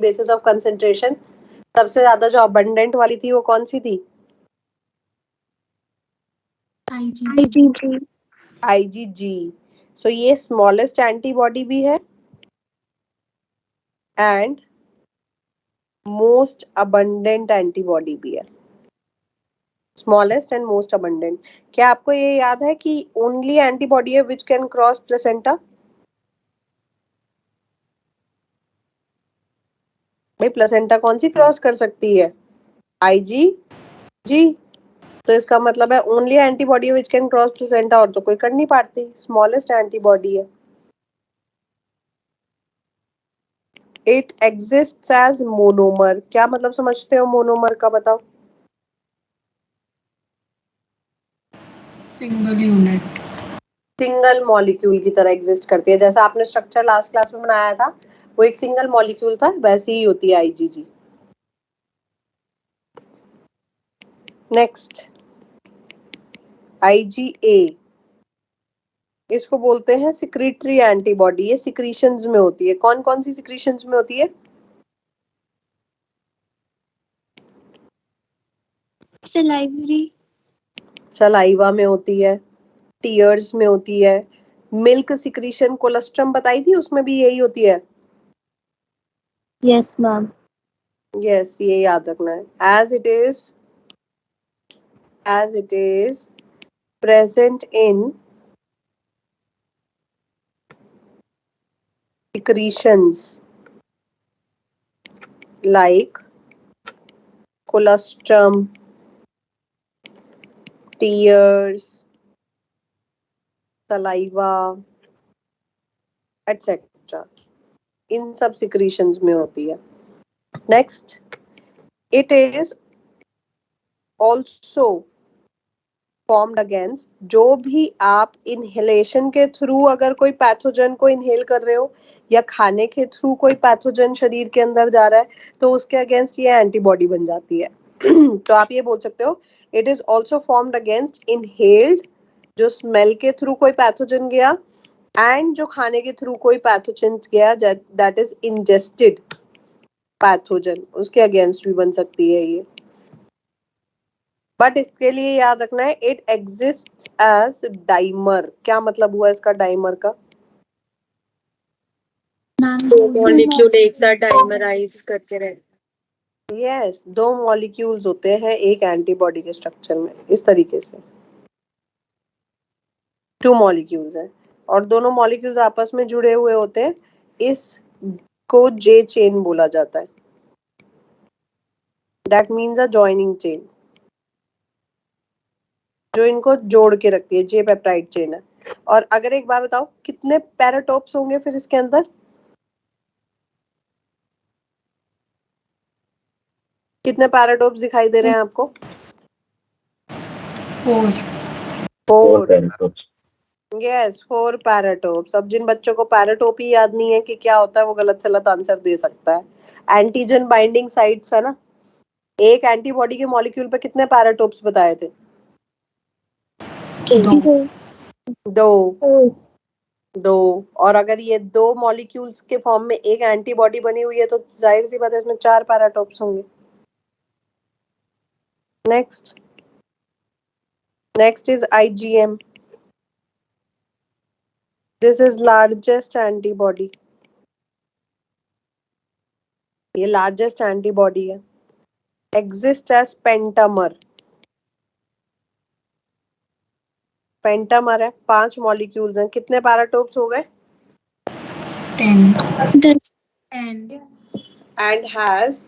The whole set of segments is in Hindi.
बेसिस ऑफ कंसेंट्रेशन सबसे ज्यादा जो अबंडेंट वाली थी वो कौन सी थी? IgG. IgG. सो ये स्मॉलेस्ट एंटीबॉडी भी है एंड मोस्ट अबंडेंट एंटीबॉडी भी है। Smallest and most abundant. क्या आपको ये याद है कि ओनली एंटीबॉडी है विच कैन क्रॉस प्लेसेंटा? भाई प्लेसेंटा कौन सी क्रॉस कर सकती है? IgG। तो इसका मतलब है only antibody which can cross placenta, और तो कोई कर नहीं पाती, स्मॉलेस्ट एंटीबॉडी है। It exists as monomer. क्या मतलब समझते हो मोनोमर का, बताओ? सिंगल यूनिट, सिंगल मॉलिक्यूल की तरह एग्जिस्ट करती है। जैसा आपने स्ट्रक्चर लास्ट क्लास में बनाया था वो एक सिंगल मॉलिक्यूल था, वैसी ही होती है IgG। नेक्स्ट IgA, इसको बोलते हैं सिक्रीटरी एंटीबॉडी। ये सिक्रीशंस में होती है। कौन कौन सी सिक्रीशंस में होती है? सलाइवरी, सलाइवा में होती है, टीयर्स में होती है, मिल्क सिक्रीशन कोलेस्ट्रम बताई थी उसमें भी यही होती है। Yes ma'am. यस, ये याद रखना है। as it is present in secretions like colostrum, tears, saliva, etc. इन सब सिक्रीशंस में होती है। Next, it is also formed against, जो भी आप इनहेलेशन के थ्रू अगर कोई पैथोजन को इनहेल कर रहे हो या खाने के थ्रू कोई पैथोजन शरीर के अंदर जा रहा है तो उसके अगेंस्ट ये एंटीबॉडी बन जाती है। तो आप ये बोल सकते हो it is also formed against inhaled, जो स्मेल के थ्रू कोई पैथोजन गया, एंड जो खाने के थ्रू कोई पैथोजन गया, दैट इज इंजेस्टेड पैथोजन, उसके अगेंस्ट भी बन सकती है ये। बट इसके लिए याद रखना है इट एग्जिस्ट एज डाइमर। क्या मतलब हुआ इसका डाइमर का? दो मॉलिक्यूल एक साथ डाइमराइज करके रहते। यस, दो मॉलिक्यूल्स होते हैं एक एंटीबॉडी के स्ट्रक्चर में, इस तरीके से 2 मॉलिक्यूल्स हैं और दोनों मॉलिक्यूल्स आपस में जुड़े हुए होते हैं। इसको जे चेन बोला जाता है। That means a joining chain, जो इनको जोड़ के रखती है, जे पेप्टाइड चेन है। और अगर एक बार बताओ कितने पैराटोप्स होंगे फिर इसके अंदर? कितने पैराटोप्स दिखाई दे रहे हैं आपको? 4 यस, 4 पैराटोप्स। अब जिन बच्चों को पैराटोप ही याद नहीं है कि क्या होता है वो गलत सलत आंसर दे सकता है। एंटीजन बाइंडिंग साइट्स है ना, एक एंटीबॉडी के मॉलिक्यूल पे कितने पैराटोप्स बताए थे? दो। दो। और अगर ये दो मॉलिक्यूल्स के फॉर्म में एक एंटीबॉडी बनी हुई है तो जाहिर सी बात है इसमें 4 पैराटोप्स होंगे। Next is IgM। This is largest antibody. ये लार्जेस्ट एंटीबॉडी है। Exist as pentamer. पेंटामर है, 5 मॉलिक्यूल्स हैं, कितने पैराटोप्स हो गए? 10 and has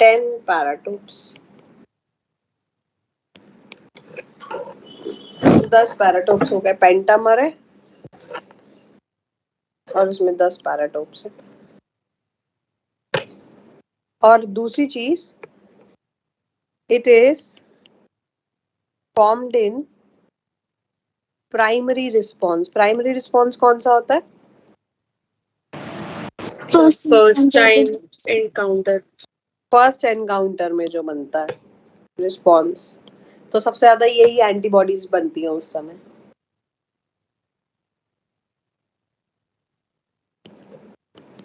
10 पैराटोप्स। 10 पैराटोप्स हो गए, पेंटामर है और उसमें 10 पैराटोप्स है। और दूसरी चीज, it is formed in primary response. Primary response कौन सा होता है? First time encounter. First encounter में जो बनता है रिस्पॉन्स, तो सबसे ज्यादा यही एंटीबॉडीज बनती हैं उस समय।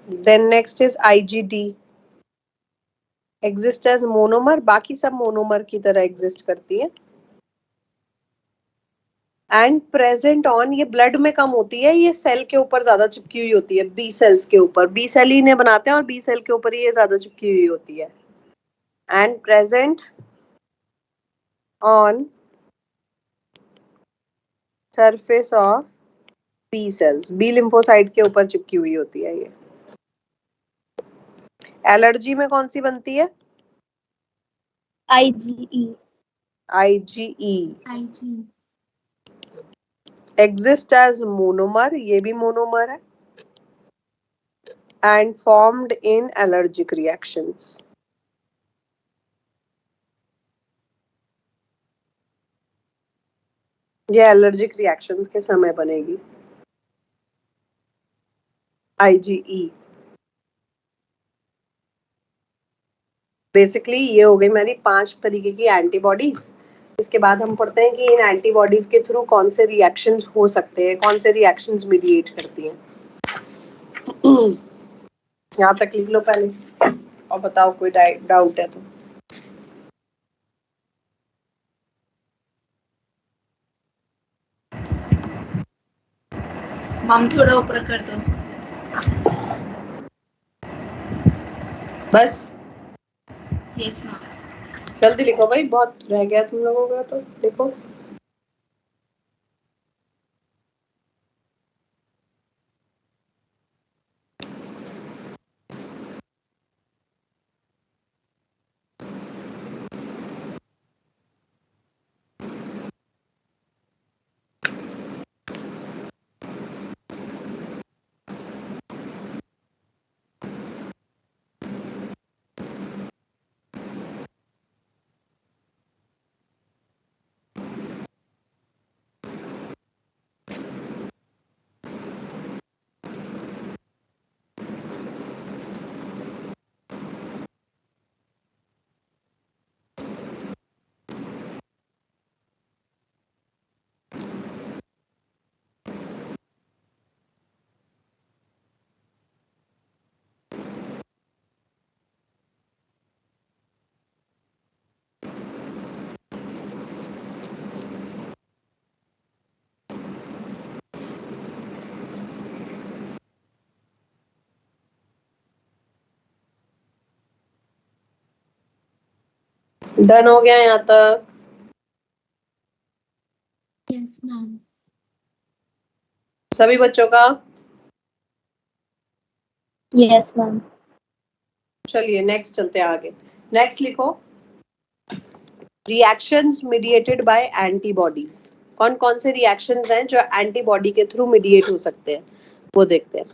Then next is IgD, exist as monomer, बाकी सब मोनोमर की तरह एग्जिस्ट करती है। एंड प्रेजेंट ऑन, ये ब्लड में कम होती है, ये सेल के ऊपर ज्यादा चिपकी हुई होती है, बी सेल्स के ऊपर, बी सेल ही इन्हें बनाते हैं और बी सेल के ऊपर ही ये ज्यादा चिपकी हुई होती है। And present on surface of B cells, B lymphocyte के ऊपर चिपकी हुई होती है ये। एलर्जी में कौन सी बनती है? IgE। IgE exist as monomer, ये भी मोनोमर है। And formed in allergic reactions. ये एलर्जिक रिएक्शंस के समय बनेगी IgE। बेसिकली ये हो गई मेरी 5 तरीके की एंटीबॉडीज। इसके बाद हम पढ़ते हैं कि इन एंटीबॉडीज के थ्रू कौन से रिएक्शंस हो सकते हैं, कौन से रिएक्शंस मीडिएट करती हैं। यहाँ तक लिख लो पहले और बताओ कोई डाउट है तो। मैम थोड़ा ऊपर कर दो। बस यस मैम। जल्दी लिखो भाई, बहुत रह गया तुम लोगों का, तो लिखो। डन हो गया यहाँ तक? Yes ma'am. सभी बच्चों का? Yes ma'am. चलिए नेक्स्ट चलते हैं आगे। नेक्स्ट लिखो, रिएक्शंस मीडिएटेड बाय एंटीबॉडीज। कौन कौन से रिएक्शंस हैं जो एंटीबॉडी के थ्रू मीडिएट हो सकते हैं, वो देखते हैं।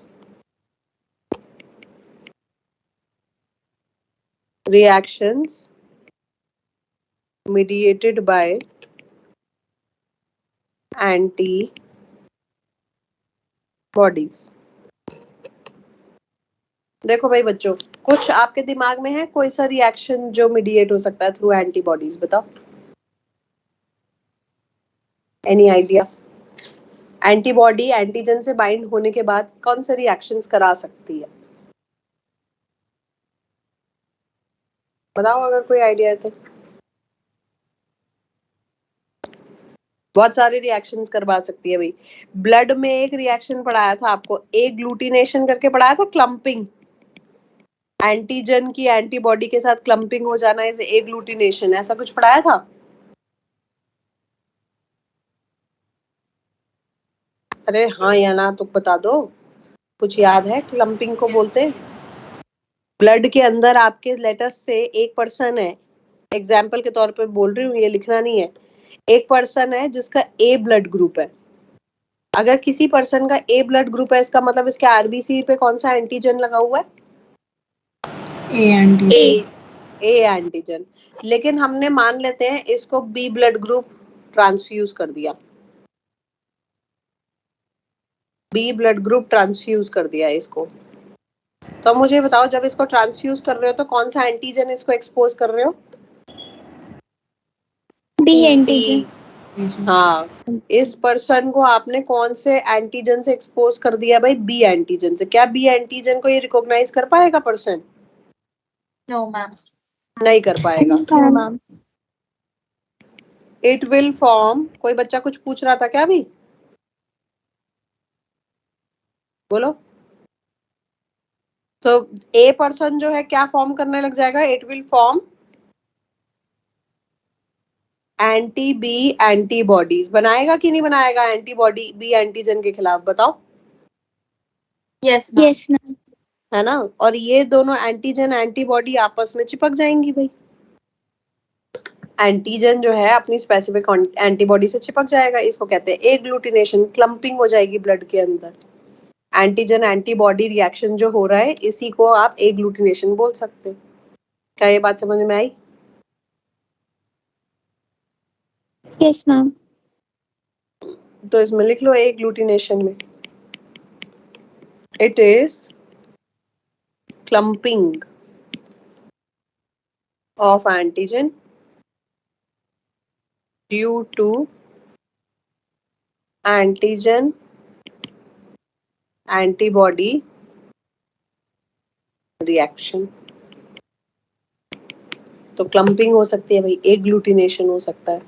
Reactions mediated by antibodies. देखो भाई बच्चों, कुछ आपके दिमाग में है कोई सा रिएक्शन जो मीडिएट हो सकता है थ्रू एंटीबॉडीज? बताओ, एनी आइडिया? एंटीबॉडी एंटीजन से बाइंड होने के बाद कौन से रिएक्शंस करा सकती है? बताओ अगर कोई आइडिया है तो। बहुत सारे रिएक्शंस करवा सकती है भाई। ब्लड में एक रिएक्शन पढ़ाया था आपको, एग्लूटिनेशन करके पढ़ाया था, क्लम्पिंग। एंटीजन की एंटीबॉडी के साथ क्लम्पिंग हो जाना इसे एग्लूटिनेशन, ऐसा कुछ पढ़ाया था? अरे हाँ या ना तो बता दो, कुछ याद है? क्लम्पिंग को बोलते हैं। ब्लड के अंदर आपके लेटस से एक पर्सन है, एग्जाम्पल के तौर पे बोल रही हूँ, ये लिखना नहीं है। एक पर्सन है जिसका ए ब्लड ग्रुप है। अगर किसी पर्सन का ए ब्लड ग्रुप है, इसका मतलब इसके आरबीसी पे कौन सा एंटीजन लगा हुआ है? A antigen. लेकिन हमने मान लेते हैं इसको बी ब्लड ग्रुप ट्रांसफ्यूज कर दिया, बी ब्लड ग्रुप ट्रांसफ्यूज कर दिया इसको। तो मुझे बताओ, जब इसको ट्रांसफ्यूज कर रहे हो तो कौन सा एंटीजन इसको एक्सपोज कर रहे हो? B antigen. हाँ, इस पर्सन को आपने कौन से एंटीजन से एक्सपोज कर दिया भाई? बी एंटीजन से। क्या बी एंटीजन को ये रिकॉग्नाइज कर पाएगा पर्सन? No ma'am. नहीं कर पाएगा। No ma'am. It will form, कोई बच्चा कुछ पूछ रहा था क्या अभी? बोलो। तो ए पर्सन जो है क्या फॉर्म करने लग जाएगा? It will form anti B antibodies. बनाएगा कि नहीं बनाएगा एंटीबॉडी बी एंटीजन के खिलाफ? बताओ। Yes ma'am. Yes ma'am. है ना? और ये दोनों एंटीजन एंटीबॉडी आपस में चिपक जाएंगी भाई। एंटीजन जो है अपनी स्पेसिफिक एंटीबॉडी से चिपक जाएगा, इसको कहते हैं एग्लूटिनेशन, क्लम्पिंग हो जाएगी ब्लड के अंदर। एंटीजन एंटीबॉडी रिएक्शन जो हो रहा है इसी को आप एग्लूटिनेशन बोल सकते हो। क्या ये बात समझ में आई? Yes ma'am. तो इसमें लिख लो एग्लूटिनेशन में, it is clumping of antigen due to antigen antibody reaction। तो क्लम्पिंग हो सकती है भाई, एग्लूटिनेशन हो सकता है।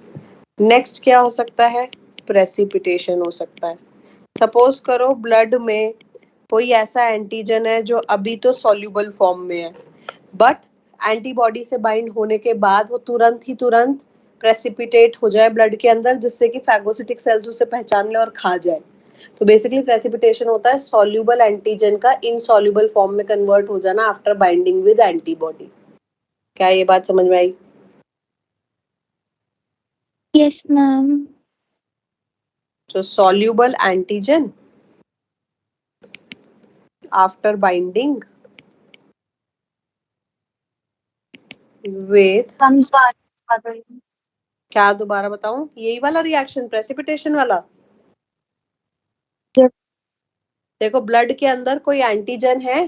नेक्स्ट क्या हो सकता है? प्रेसिपिटेशन हो सकता है। सपोज करो ब्लड में कोई ऐसा एंटीजन है जो अभी तो सॉल्युबल फॉर्म में है, बट एंटीबॉडी से बाइंड होने के बाद वो तुरंत प्रेसिपिटेट हो जाए ब्लड के अंदर, जिससे कि फैगोसिटिक सेल्स उसे पहचान ले और खा जाए। तो बेसिकली प्रेसिपिटेशन होता है सॉल्युबल एंटीजन का इनसॉल्युबल फॉर्म में कन्वर्ट हो जाना आफ्टर बाइंडिंग विद एंटीबॉडी। क्या ये बात समझ में आई? Yes ma'am. So soluble antigen after binding with, क्या दोबारा बताऊं? यही वाला रिएक्शन, प्रेसिपिटेशन वाला। Yes. देखो ब्लड के अंदर कोई एंटीजन है,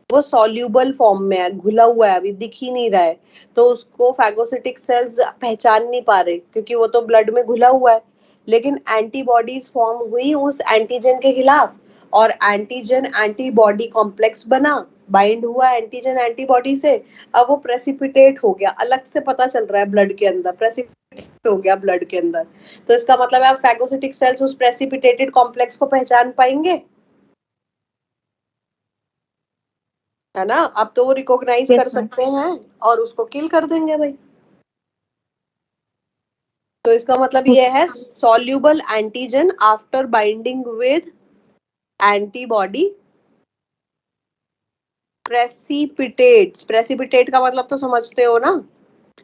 वो सॉल्युबल फॉर्म में है, घुला हुआ है, अभी दिख ही नहीं रहा है, तो उसको फैगोसिटिक सेल्स पहचान नहीं पा रहे क्योंकि वो तो ब्लड में घुला हुआ है। लेकिन एंटीबॉडीज फॉर्म हुई उस एंटीजन के खिलाफ, और एंटीजन एंटीबॉडी कॉम्प्लेक्स बना, बाइंड हुआ एंटीजन एंटीबॉडी से। अब वो प्रेसिपिटेट हो गया, अलग से पता चल रहा है ब्लड के अंदर, प्रेसिपिटेट हो गया ब्लड के अंदर। तो इसका मतलब है फैगोसिटिक सेल्स उस प्रेसिपिटेटेड कॉम्प्लेक्स को पहचान पाएंगे, है ना? अब तो वो रिकॉग्नाइज Yes, कर ma'am. सकते हैं और उसको किल कर देंगे भाई। तो इसका मतलब ये है soluble antigen after binding with antibody precipitates. Precipitate का मतलब तो समझते हो ना,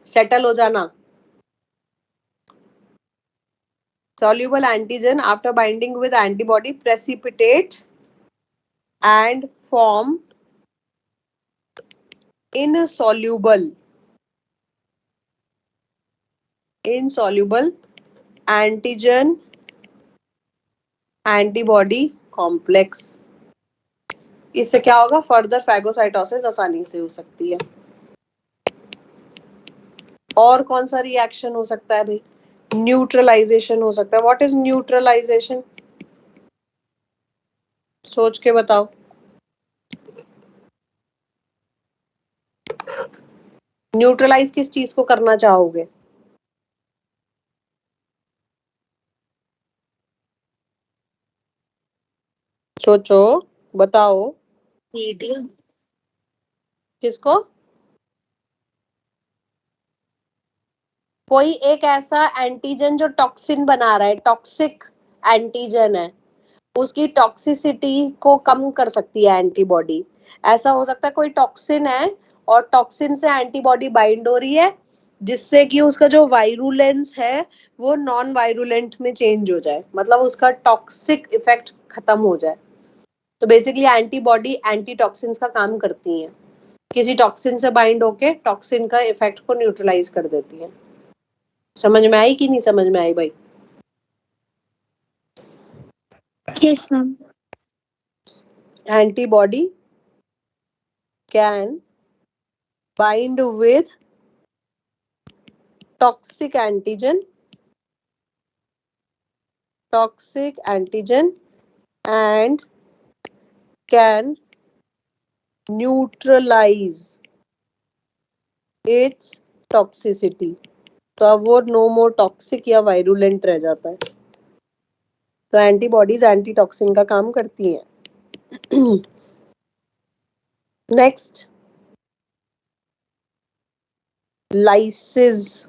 सेटल हो जाना। soluble antigen after binding with antibody precipitate and form insoluble antigen antibody complex। इससे क्या होगा? फर्दर फैगोसाइटोसिस आसानी से हो सकती है। और कौन सा रिएक्शन हो सकता है भाई? न्यूट्रलाइजेशन हो सकता है। What is neutralization? सोच के बताओ। न्यूट्रलाइज किस चीज को करना चाहोगे? सोचो, बताओ। किसको? कोई एक ऐसा एंटीजन जो टॉक्सिन बना रहा है, टॉक्सिक एंटीजन है, उसकी टॉक्सिसिटी को कम कर सकती है एंटीबॉडी। ऐसा हो सकता है कोई टॉक्सिन है और टॉक्सिन से एंटीबॉडी बाइंड हो रही है, जिससे कि उसका जो वायरुलेंस है वो नॉन वायरुलेंट में चेंज हो जाए, मतलब उसका टॉक्सिक इफेक्ट खत्म हो जाए। तो बेसिकली एंटीबॉडी एंटी टॉक्सिन्स का काम करती हैं, किसी टॉक्सिन से बाइंड होके टॉक्सिन का इफेक्ट को न्यूट्रलाइज कर देती है। समझ में आई कि नहीं समझ में आई भाई? Yes, ma'am. Antibody can bind with toxic antigen toxic antigen and can neutralize its toxicity. तो अब वो नो मोर टॉक्सिक या वायरुलेंट रह जाता है। तो एंटीबॉडीज एंटीटॉक्सिन का काम करती हैं। Next, lysis.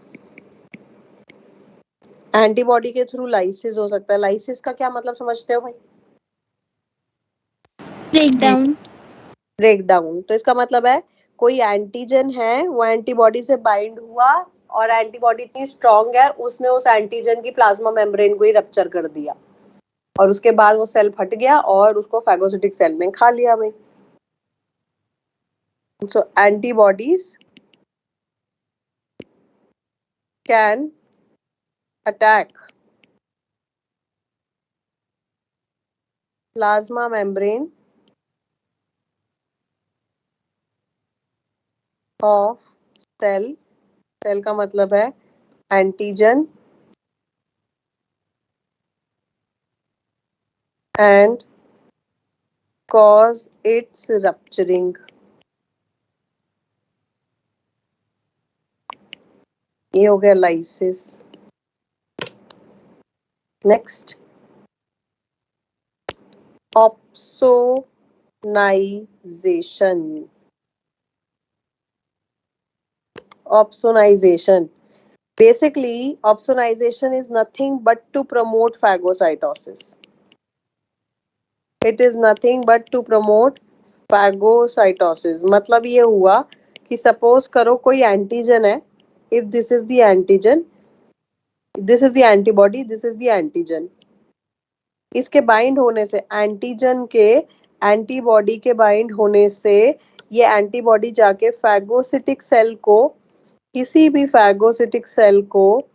एंटीबॉडी के थ्रू लाइसिस हो सकता है। लाइसिस का क्या मतलब समझते हो भाई? ब्रेकडाउन। ब्रेकडाउन। तो इसका मतलब है कोई एंटीजन है, वो एंटीबॉडी से बाइंड हुआ और एंटीबॉडी इतनी स्ट्रांग है, उसने उस एंटीजन की प्लाज्मा मेम्ब्रेन को ही रप्चर कर दिया और उसके बाद वो सेल फट गया और उसको फैगोसिटिक सेल ने खा लिया भाई। So antibodies can attack plasma membrane of cell. Cell का मतलब है antigen and cause its rupturing. ये हो गया lysis. Next, opsonization. Opsonization. Basically, opsonization is nothing but to promote phagocytosis. It is nothing but to promote phagocytosis. मतलब ये हुआ कि सपोज करो कोई एंटीजन है, if this is the antigen, this is the antibody, this is the antigen. इसके बाइंड होने से एंटीजन के एंटीबॉडी के बाइंड होने से ये एंटीबॉडी जाके फैगोसिटिक सेल को, किसी भी फैगोसिटिक सेल को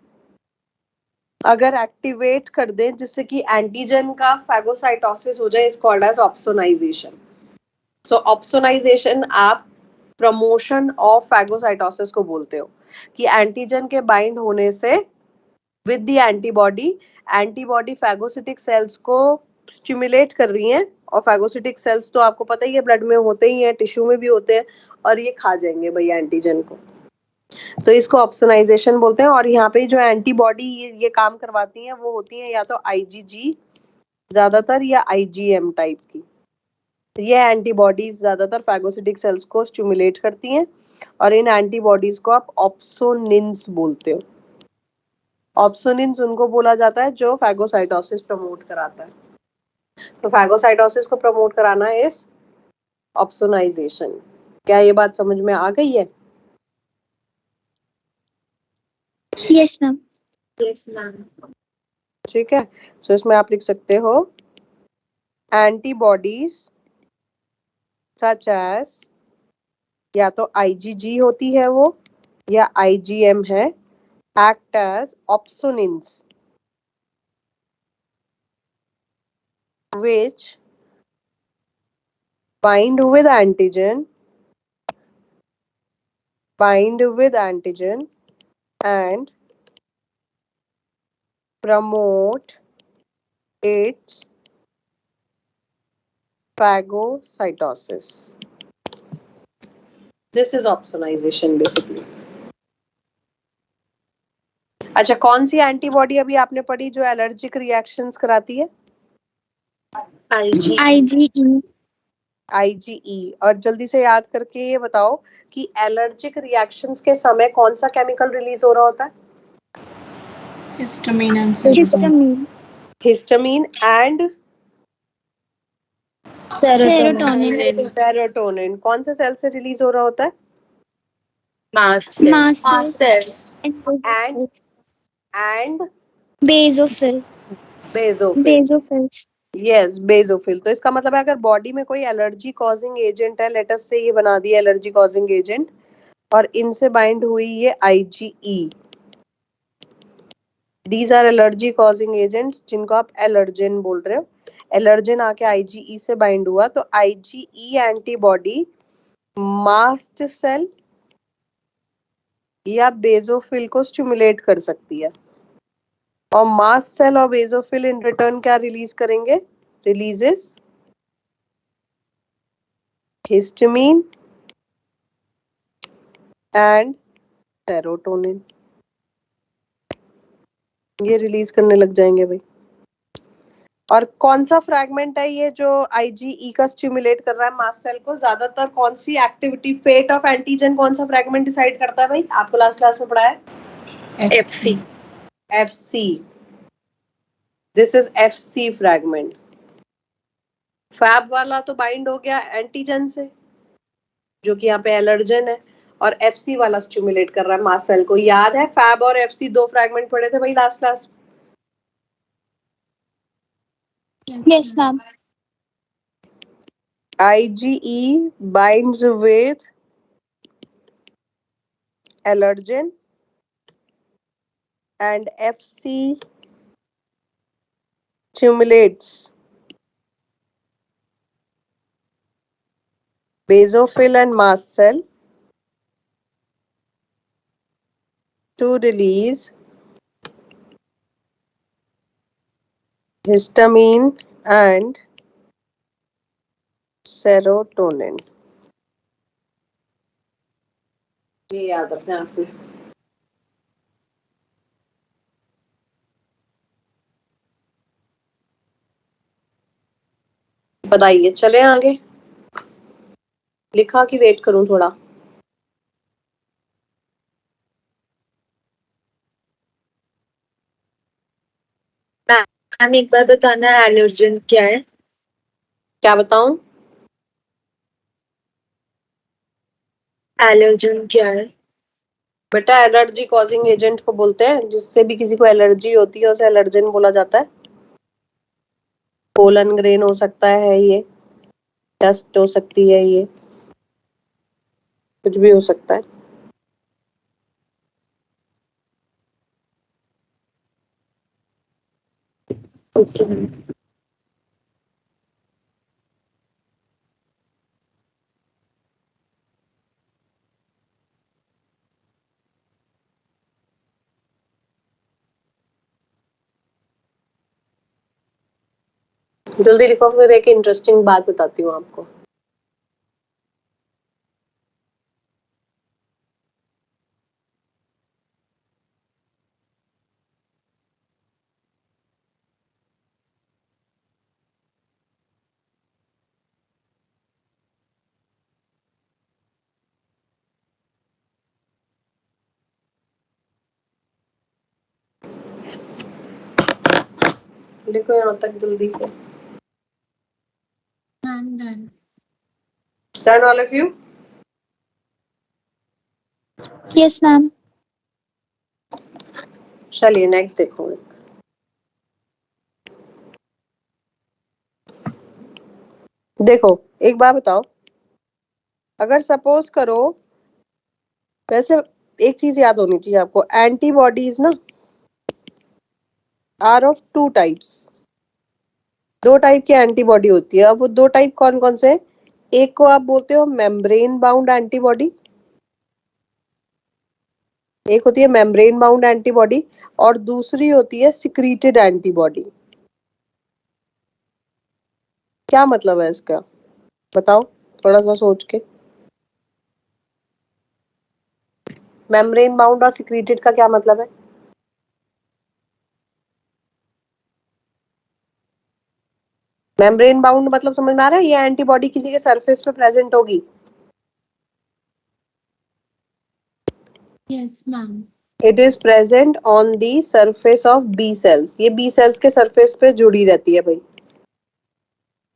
अगर एक्टिवेट कर दे जिससे कि एंटीजन का फैगोसाइटोसिस हो जाए, is called as opsonization. So opsonization आप प्रमोशन ऑफ फैगोसाइटोसिस को बोलते हो कि एंटीजन के बाइंड होने से with the antibody, antibody phagocytic cells को स्टिमुलेट कर रही हैं और फैगोसिटिक सेल्स तो आपको पता ही है ब्लड में होते ही हैं, टिश्यू में भी होते हैं और ये खा जाएंगे भैया एंटीजन को। तो इसको ऑप्सोनाइजेशन बोलते हैं। और यहाँ पे जो एंटीबॉडी ये काम करवाती हैं वो होती हैं या तो आईजीजी ज्यादातर या आईजीएम टाइप की। तो ये एंटीबॉडीज ज्यादातर फैगोसिटिक सेल्स को स्टिमुलेट करती हैं और इन एंटीबॉडीज को आप ऑप्सोनिन्स बोलते हो। ऑप्सोनिन्स उनको बोला जाता है जो फैगोसाइटोसिस प्रमोट कराता है। तो फैगोसाइटोसिस को प्रमोट कराना इज ऑप्सोनाइजेशन। क्या ये बात समझ में आ गई है? Yes ma'am. Yes, ma'am. ठीक है। सो इसमें आप लिख सकते हो एंटीबॉडीज सच एज, या तो आईजीजी होती है वो या आईजीएम है, act as opsonins which bind with antigen and promote its phagocytosis. This is opsonization basically. अच्छा, कौन सी एंटीबॉडी अभी आपने पढ़ी जो एलर्जिक रिएक्शंस कराती है? आईजीई। आईजीई। और जल्दी से याद करके ये बताओ कि एलर्जिक रिएक्शंस के समय कौन सा केमिकल रिलीज हो रहा होता है? Histamine and histamine. Histamine and serotonin. Serotonin. कौन से सेल से रिलीज हो रहा होता है? Mast Mast cells. And basophil. Basophil. Basophils. Yes, basophil. तो इसका मतलब है अगर बॉडी में कोई एलर्जी कॉजिंग एजेंट है, लेट अस से ये बना दिया एलर्जी कॉजिंग एजेंट और इनसे बाइंड हुई ये IgE, these are allergy causing agents जिनको आप एलर्जेन बोल रहे हो। एलर्जेन आके आईजीई से बाइंड हुआ तो आईजीई एंटीबॉडी मास्ट सेल या बेसोफिल को स्टिमुलेट कर सकती है। और मास्ट सेल और बेसोफिल इन रिटर्न क्या रिलीज करेंगे? रिलीजेस हिस्टामिन एंड सेरोटोनिन, ये रिलीज करने लग जाएंगे भाई। और कौन सा फ्रैगमेंट है ये जो आईजीई का स्टिमुलेट कर रहा है मास्ट सेल को? ज्यादातर कौन सी एक्टिविटी, फेट ऑफ एंटीजन कौन सा फ्रैगमेंट डिसाइड करता है भाई? आपको लास्ट क्लास में पढ़ा है FC। FC, this is FC fragment. Fab वाला तो बाइंड हो गया एंटीजन से, जो कि यहाँ पे एलर्जन है, और FC वाला स्टिमुलेट कर रहा है मास्ट सेल को। याद है फैब और FC दो फ्रैगमेंट पढ़े थे भाई last class? Yes, ma'am. IgE binds with allergen and FC stimulates basophil and mast cell to release histamine and serotonin. ये याद रखना आपने। बताइए, चले आगे? लिखा कि वेट करूं थोड़ा? मैम एक बार बताना एलर्जन क्या है? क्या बताऊं? एलर्जन क्या है? बेटा एलर्जी कॉजिंग एजेंट को बोलते हैं, जिससे भी किसी को एलर्जी होती है उसे एलर्जन बोला जाता है। पोलन ग्रेन हो सकता है, ये डस्ट हो सकती है, ये कुछ भी हो सकता है। Okay ma'am. जल्दी लिखो, फिर एक इंटरेस्टिंग बात बताती हूँ आपको। लिखो यहाँ तक जल्दी से। Ma'am, done. Done all of you? Yes, ma'am. चलिए नेक्स्ट देखो। देखो एक बात बताओ, अगर सपोज करो, वैसे एक चीज याद होनी चाहिए आपको, एंटीबॉडीज ना आर ऑफ टू टाइप्स। दो टाइप की एंटीबॉडी होती है। अब वो दो टाइप कौन कौन से? एक को आप बोलते हो मेम्ब्रेन बाउंड एंटीबॉडी, एक होती है मेम्ब्रेन बाउंड एंटीबॉडी, और दूसरी होती है सिक्रीटेड एंटीबॉडी। क्या मतलब है इसका? बताओ थोड़ा सा सोच के। मेम्ब्रेन बाउंड और सिक्रीटेड का क्या मतलब है? मेम्ब्रेन बाउंड मतलब समझ में आ रहा है? ये एंटीबॉडी किसी के सरफेस पे प्रेजेंट होगी। Yes, ma'am. It is present on the surface of B cells. ये बी सेल्स के सरफेस पे जुड़ी रहती है भाई।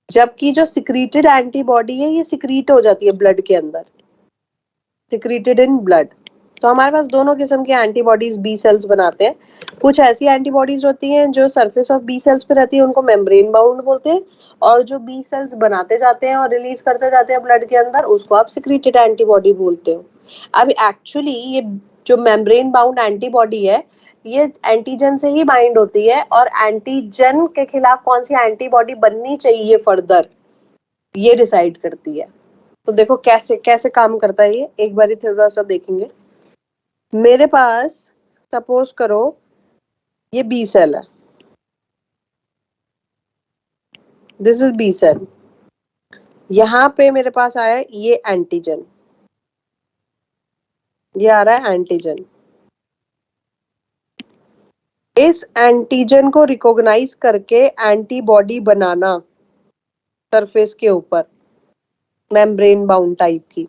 जबकि जो सिक्रीटेड एंटीबॉडी है ये सिक्रीट हो जाती है ब्लड के अंदर, सिक्रीटेड इन ब्लड। तो हमारे पास दोनों किस्म की एंटीबॉडीज बी सेल्स बनाते हैं। कुछ ऐसी एंटीबॉडीज होती हैं जो सरफेस ऑफ बी सेल्स पे रहती है, उनको मेम्ब्रेन बाउंड बोलते हैं, और जो बी सेल्स बनाते जाते हैं और रिलीज करते जाते हैं ब्लड के अंदर, उसको आप सिक्रीटेड एंटीबॉडी बोलते हो। अब एक्चुअली ये जो मेम्ब्रेन बाउंड एंटीबॉडी है, ये एंटीजन से ही बाइंड होती है, और एंटीजन के खिलाफ कौन सी एंटीबॉडी बननी चाहिए फर्दर, ये डिसाइड करती है। तो देखो कैसे कैसे काम करता है ये, एक बार थोड़ा सा देखेंगे। मेरे पास सपोज करो ये बी सेल है, दिस इज बी सेल। यहाँ पे मेरे पास आया ये एंटीजन, ये आ रहा है एंटीजन। इस एंटीजन को रिकॉग्नाइज करके एंटीबॉडी बनाना सरफेस के ऊपर, मेम्ब्रेन बाउंड टाइप की,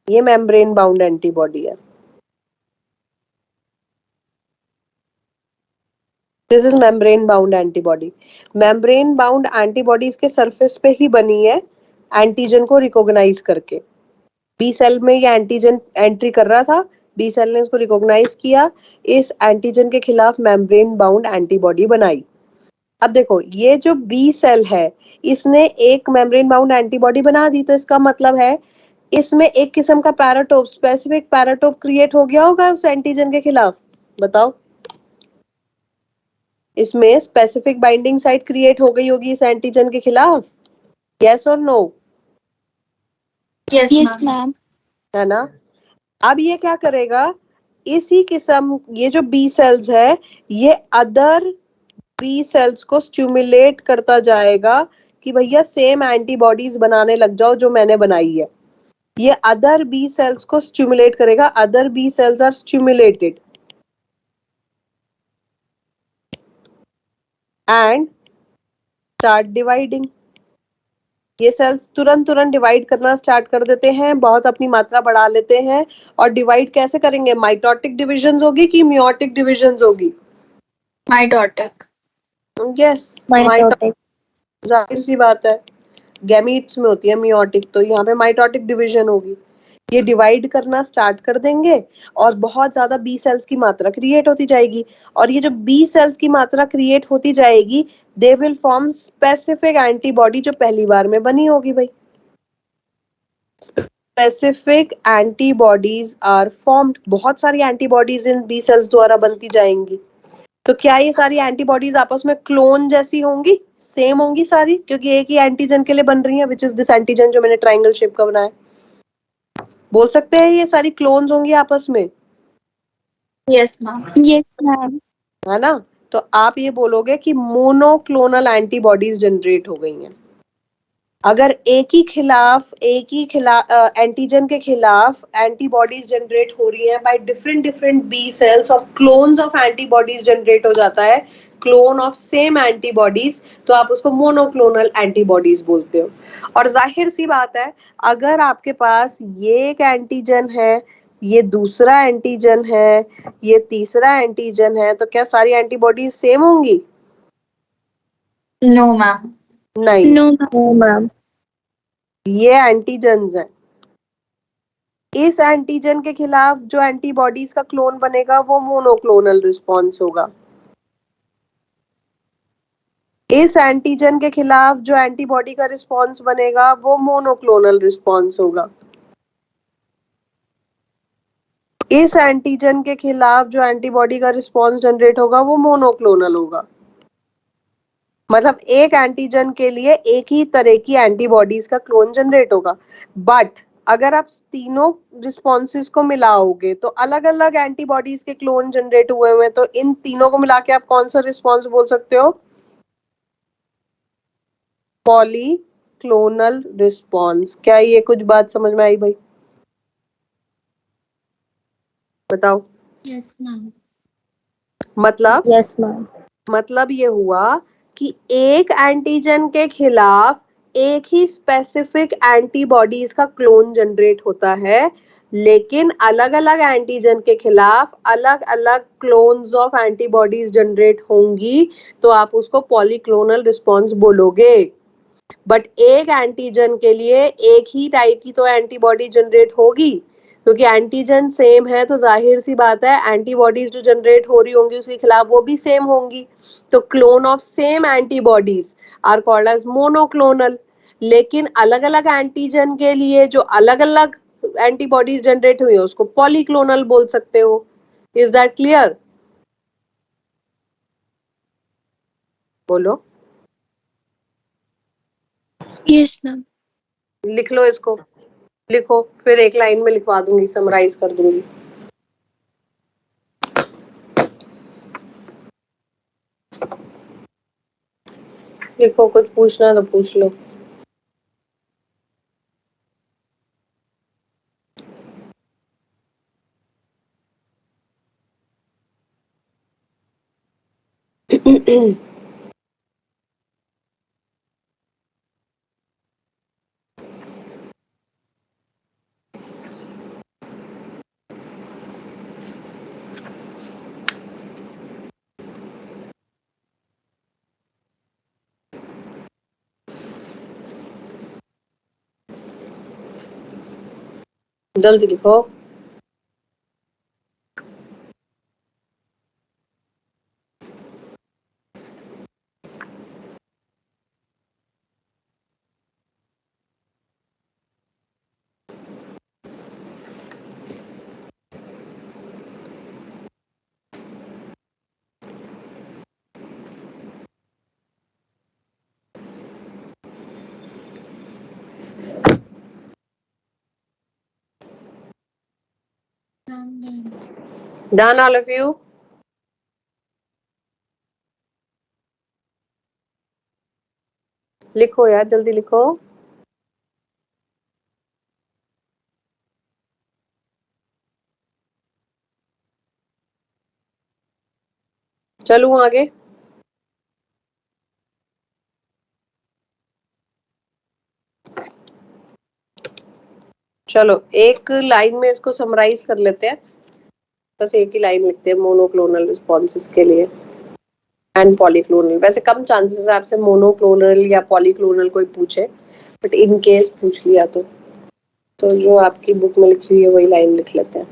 ये मेम्ब्रेन बाउंड एंटीबॉडी है। This is membrane bound antibody. Membrane bound antibody इसके सरफेस पे ही बनी है एंटीजन को रिकॉग्नाइज करके। बी सेल में ये एंटीजन एंट्री कर रहा था, बी सेल ने इसको रिकॉग्नाइज किया, इस एंटीजन के खिलाफ मेम्ब्रेन बाउंड एंटीबॉडी बनाई। अब देखो ये जो बी सेल है इसने एक मेम्ब्रेन बाउंड एंटीबॉडी बना दी, तो इसका मतलब है इसमें एक किस्म का पैराटोप, स्पेसिफिक पैराटोप क्रिएट हो गया होगा उस एंटीजन के खिलाफ। बताओ, इसमें स्पेसिफिक बाइंडिंग साइट क्रिएट हो गई होगी इस एंटीजन के खिलाफ, यस और नो? Yes, ma'am. है ना? अब ये क्या करेगा, इसी किस्म ये जो बी सेल्स है ये अदर बी सेल्स को स्टिमुलेट करता जाएगा कि भैया सेम एंटीबॉडीज बनाने लग जाओ जो मैंने बनाई है। ये अदर बी सेल्स को स्टिमुलेट करेगा, other B cells are stimulated and start dividing. ये सेल्स तुरंत डिवाइड करना स्टार्ट कर देते हैं, बहुत अपनी मात्रा बढ़ा लेते हैं। और डिवाइड कैसे करेंगे, माइटोटिक डिविजन होगी कि मियोटिक डिविजन होगी? माइटोटिक। यस, माइटोटिक, जाहिर सी बात है, गैमीट्स में होती है मियोटिक, तो यहाँ पे माइटोटिक डिवीजन होगी। ये डिवाइड करना स्टार्ट कर देंगे और बहुत ज्यादा बी सेल्स की मात्रा क्रिएट होती जाएगी। और ये जो बी सेल्स की मात्रा क्रिएट होती जाएगी, they will form specific antibody जो पहली बार में बनी होगी भाई। स्पेसिफिक एंटीबॉडीज आर फॉर्म्ड, बहुत सारी एंटीबॉडीज इन बी सेल्स द्वारा बनती जाएंगी। तो क्या ये सारी एंटीबॉडीज आपस में क्लोन जैसी होंगी, सेम होंगी सारी, क्योंकि एक ही एंटीजन के लिए बन रही है, विच इज दिस एंटीजन जो मैंने ट्राइंगल शेप का बनाया। बोल सकते हैं ये सारी क्लोन्स होंगी आपस में? Yes ma'am. Yes, ma'am. है ना? तो आप ये बोलोगे कि मोनोक्लोनल एंटीबॉडीज जनरेट हो गई हैं। अगर एक ही खिलाफ एंटीजन के खिलाफ एंटीबॉडीज जनरेट हो रही हैं बाय डिफरेंट बी सेल्स और क्लोन्स ऑफ एंटीबॉडीज जनरेट हो जाता है, क्लोन ऑफ सेम एंटीबॉडीज, तो आप उसको मोनोक्लोनल एंटीबॉडीज बोलते हो। और जाहिर सी बात है, अगर आपके पास ये एक एंटीजन है, ये दूसरा एंटीजन है, ये तीसरा एंटीजन है, तो क्या सारी एंटीबॉडीज सेम होंगी? No ma'am. नहीं, No, ma'am. ये एंटीजन्स हैं। इस एंटीजन के खिलाफ जो एंटीबॉडीज का क्लोन बनेगा वो मोनोक्लोनल रिस्पॉन्स होगा। इस एंटीजन के खिलाफ जो एंटीबॉडी का रिस्पॉन्स बनेगा वो मोनोक्लोनल रिस्पॉन्स होगा। इस एंटीजन के खिलाफ जो एंटीबॉडी का रिस्पॉन्स जनरेट होगा वो मोनोक्लोनल होगा। मतलब एक एंटीजन के लिए एक ही तरह की एंटीबॉडीज का क्लोन जनरेट होगा। बट अगर आप तीनों रिस्पॉन्सेज को मिलाओगे तो अलग अलग एंटीबॉडीज के क्लोन जनरेट हुए हुए, तो इन तीनों को मिला के आप कौन सा रिस्पॉन्स बोल सकते हो? Polyclonal response. क्या ये कुछ बात समझ में आई भाई? बताओ। Yes, ma'am. मतलब Yes, ma'am. मतलब ये हुआ कि एक एंटीजन के खिलाफ एक ही स्पेसिफिक एंटीबॉडीज का क्लोन जनरेट होता है, लेकिन अलग अलग एंटीजन के खिलाफ अलग अलग क्लोन्स ऑफ एंटीबॉडीज जनरेट होंगी, तो आप उसको पॉलीक्लोनल रिस्पॉन्स बोलोगे। बट एक एंटीजन के लिए एक ही टाइप की तो एंटीबॉडी जनरेट होगी, क्योंकि एंटीजन सेम है, तो जाहिर सी बात है एंटीबॉडीज जो जनरेट हो रही होंगी उसके खिलाफ वो भी सेम होंगी। तो clone of same antibodies are called as monoclonal. लेकिन अलग अलग एंटीजन के लिए जो अलग अलग एंटीबॉडीज जनरेट हुई है उसको पॉलीक्लोनल बोल सकते हो। Is that clear? बोलो। Yes, ma'am. लिख लो इसको, लिखो, फिर एक लाइन में लिखवा दूंगी, समराइज कर दूंगी। लिखो, कुछ पूछना तो पूछ लो। जल्दी लिखो। Done, all of you? लिखो यार, जल्दी लिखो। चलूं आगे? चलो एक लाइन में इसको समराइज कर लेते हैं। बस एक ही लाइन लिखते हैं मोनोक्लोनल रिस्पॉन्सेस के लिए एंड पॉलीक्लोनल। वैसे कम चांसेस है आपसे मोनोक्लोनल या पॉलीक्लोनल कोई पूछे, बट इन केस पूछ लिया तो जो आपकी बुक में लिखी हुई है वही लाइन लिख लेते हैं।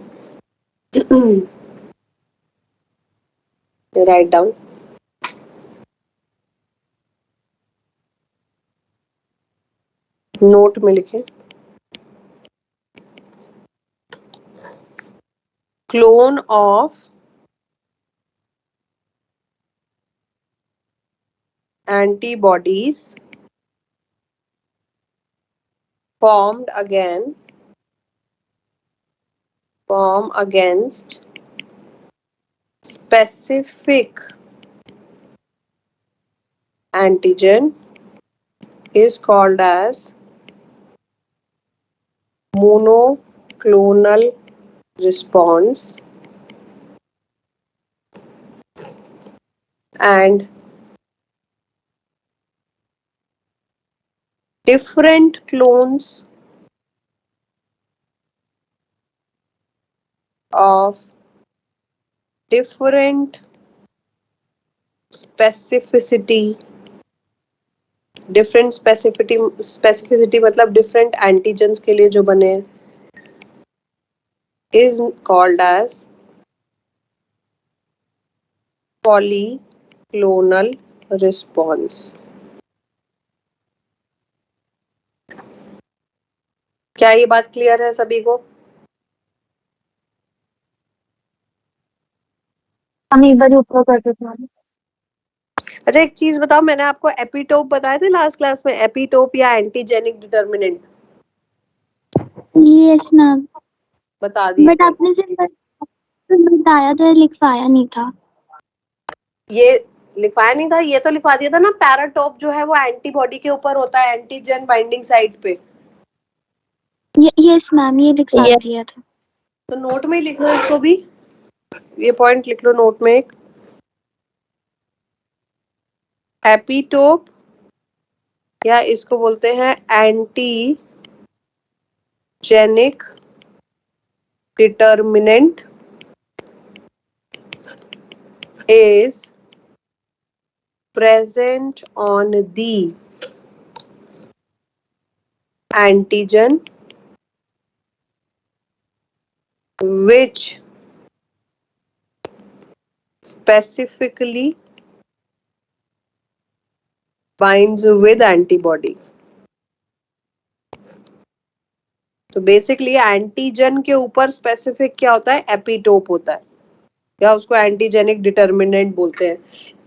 Write down. नोट में लिखें, clone of antibodies formed against specific antigen is called as monoclonal response, and different clones of different specificity, different specificity मतलब डिफरेंट एंटीजेंस के लिए जो बने हैं, is called as polyclonal response. क्या ये बात क्लियर है सभी को? हम एक बार ऊपर कर देते हैं। अच्छा एक चीज बताओ, मैंने आपको एपिटोप बताए थे लास्ट क्लास में, एपिटोप या एंटीजेनिक डिटर्मिनेंट यस मैम, बता दिए बट थे। आपने सिर्फ बताया था, लिखवाया नहीं था। ये लिखवाया नहीं था, ये तो लिखवा दिया था ना। पैराटोप जो है वो एंटीबॉडी के ऊपर होता है, एंटीजन बाइंडिंग साइट पे। यस मैम, ये लिखवा दिया था। तो नोट में ही लिख लो इसको भी, ये पॉइंट लिख लो नोट में एक। एपिटोप या इसको बोलते हैं antigenic determinant is present on the antigen which specifically binds with antibody। तो बेसिकली एंटीजन के ऊपर स्पेसिफिक क्या होता है? एपिटोप होता है, या उसको एंटीजेनिक डिटर्मिनेंट बोलते हैं।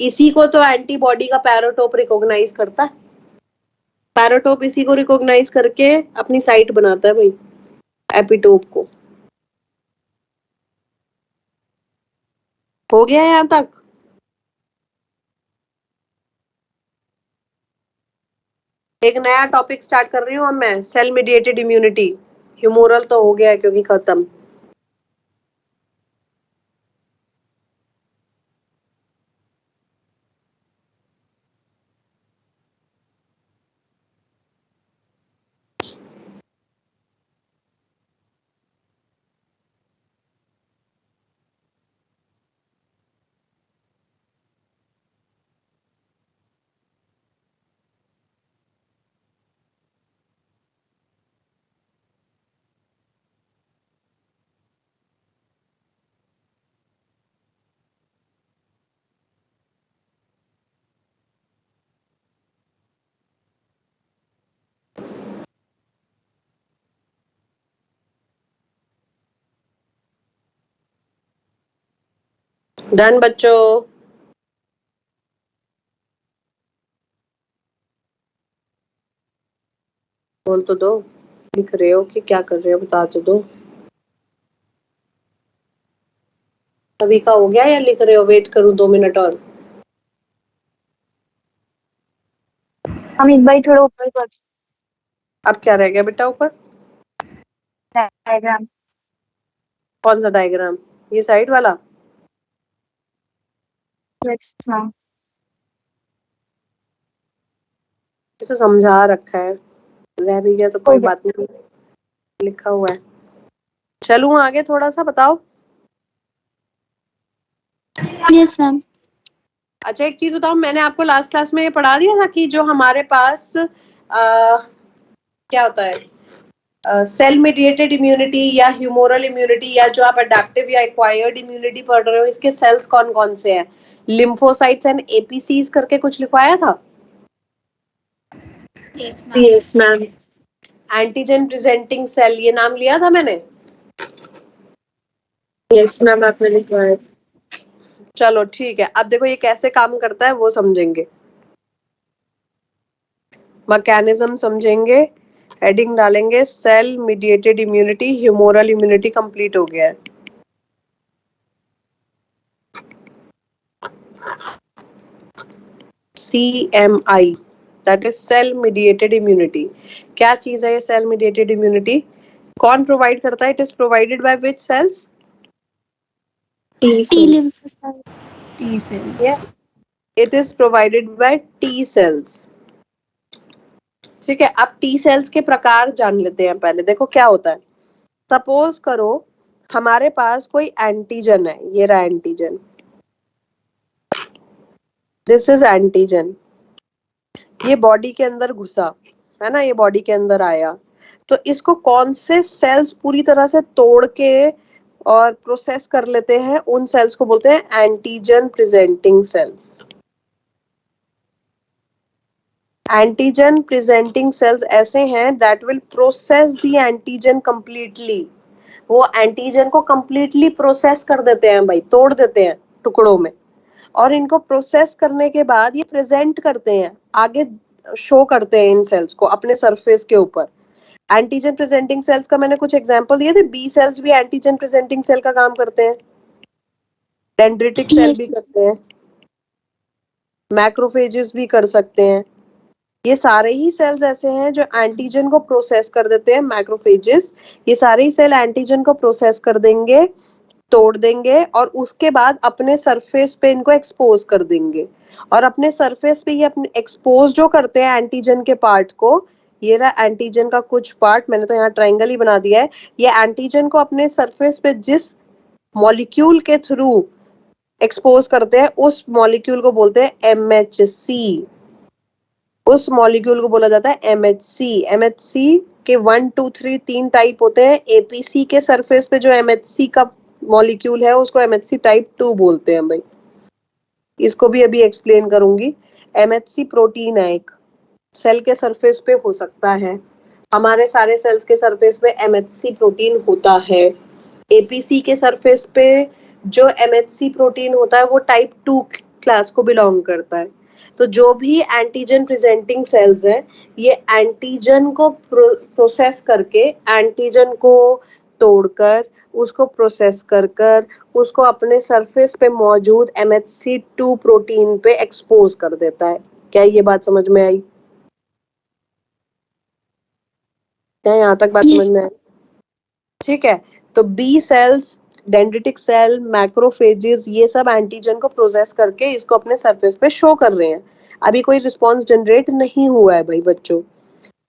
इसी को तो एंटीबॉडी का पैराटोप रिकॉग्नाइज करता है। पैराटोप इसी को रिकॉग्नाइज करके अपनी साइट बनाता है भाई, एपिटोप को। हो गया यहाँ तक? एक नया टॉपिक स्टार्ट कर रही हूँ अब मैं, सेल मीडिएटेड इम्यूनिटी। ह्यूमोरल तो हो गया है क्योंकि खत्म। डन बच्चों। बोल तो दो, लिख रहे हो कि क्या कर रहे हो, बता तो दो। सभी का हो गया या लिख रहे हो? वेट करूं 2 मिनट और? अमित भाई थोड़ा ऊपर कर अब क्या रह गया बेटा ऊपर? डायग्राम। कौन सा डायग्राम? ये साइड वाला? Yes ma'am. ये तो समझा रखा है, रह भी गया तो हो कोई गया। बात नहीं, लिखा हुआ है। चलूं आगे थोड़ा सा, बताओ। Yes ma'am. अच्छा एक चीज बताओ, मैंने आपको लास्ट क्लास में ये पढ़ा दिया था कि जो हमारे पास क्या होता है, सेल मीडिएटेड इम्यूनिटी या ह्यूमोरल इम्यूनिटी, या जो आप अडेप्टिव या एक्वायर्ड इम्यूनिटी पढ़ रहे हो, इसके सेल्स कौन कौन से हैं? लिम्फोसाइट्स एंड एपीसीज करके कुछ लिखवाया था। Yes ma'am. Antigen presenting cell, ये नाम लिया था मैंने। यस मैम आपने लिखवाया। चलो ठीक है, अब देखो ये कैसे काम करता है वो समझेंगे, मैकेनिज्म समझेंगे। हेडिंग डालेंगे cell mediated immunity, humoral immunity complete हो गया है। CMI, that is cell mediated immunity. क्या चीज है ये सेल मीडिएटेड इम्यूनिटी? कौन प्रोवाइड करता है? It is provided by which cells? T T cells. Lymphocyte. T cells. It is provided by T cells. ठीक है, अब टी सेल्स के प्रकार जान लेते हैं पहले। देखो क्या होता है, सपोज करो हमारे पास कोई एंटीजन है, ये रहा एंटीजन, दिस इज एंटीजन। ये बॉडी के अंदर घुसा है ना, ये बॉडी के अंदर आया, तो इसको कौन से सेल्स पूरी तरह से तोड़ के और प्रोसेस कर लेते हैं, उन सेल्स को बोलते हैं antigen presenting sales. Antigen presenting sales ऐसे हैं that will process the antigen completely. वो एंटीजन को कंप्लीटली प्रोसेस कर देते हैं भाई, तोड़ देते हैं टुकड़ों में, और इनको प्रोसेस करने के बाद ये प्रेजेंट करते हैं आगे, शो करते हैं इन सेल्स को अपने सरफेस के ऊपर। एंटीजन प्रेजेंटिंग सेल्स का मैंने कुछ एग्जांपल दिए थे। बी सेल्स भी एंटीजन प्रेजेंटिंग सेल का काम करते हैं, डेंड्रिटिक सेल भी यस। करते हैं, मैक्रोफेजेस भी कर सकते हैं। ये सारे ही सेल्स ऐसे हैं जो एंटीजन को प्रोसेस कर देते हैं, मैक्रोफेजेस। ये सारे ही सेल एंटीजन को प्रोसेस कर देंगे, तोड़ देंगे, और उसके बाद अपने सरफेस पे इनको एक्सपोज कर देंगे। और अपने सरफेस पे ये अपने एक्सपोज जो करते हैं एंटीजन के पार्ट को, ये रहा एंटीजन का कुछ पार्ट, मैंने तो यहाँ ट्राइंगल ही बना दिया है। ये एंटीजन को अपने सरफेस पे जिस मॉलिक्यूल के थ्रू एक्सपोज करते हैं, उस मॉलिक्यूल को बोलते हैं MHC। उस मॉलिक्यूल को बोला जाता है MHC। MHC के 1 2 3 तीन टाइप होते हैं। एपीसी के सरफेस पे जो MHC का मॉलिक्यूल है उसको MHC टाइप 2 बोलते हैं भाई, इसको भी अभी एक्सप्लेन करूंगी। MHC प्रोटीन है एक, सेल के सरफेस पे हो सकता है, हमारे सारे सेल्स के सरफेस पे MHC प्रोटीन होता है। एपीसी के सरफेस पे जो MHC प्रोटीन होता है वो टाइप 2 क्लास को बिलोंग करता है। तो जो भी एंटीजन प्रेजेंटिंग सेल्स हैं, ये एंटीजन को प्रोसेस करके, एंटीजन को तोड़कर, उसको प्रोसेस कर कर उसको अपने सरफेस पे मौजूद MHC2 प्रोटीन पे एक्सपोज कर देता है। क्या ये बात समझ में आई? क्या यहाँ तक बात Yes. समझ में आए? ठीक है, तो B cells, dendritic cell, macrophages, ये सब एंटीजन को प्रोसेस करके इसको अपने सरफेस पे शो कर रहे हैं। अभी कोई रिस्पॉन्स जनरेट नहीं हुआ है भाई बच्चों।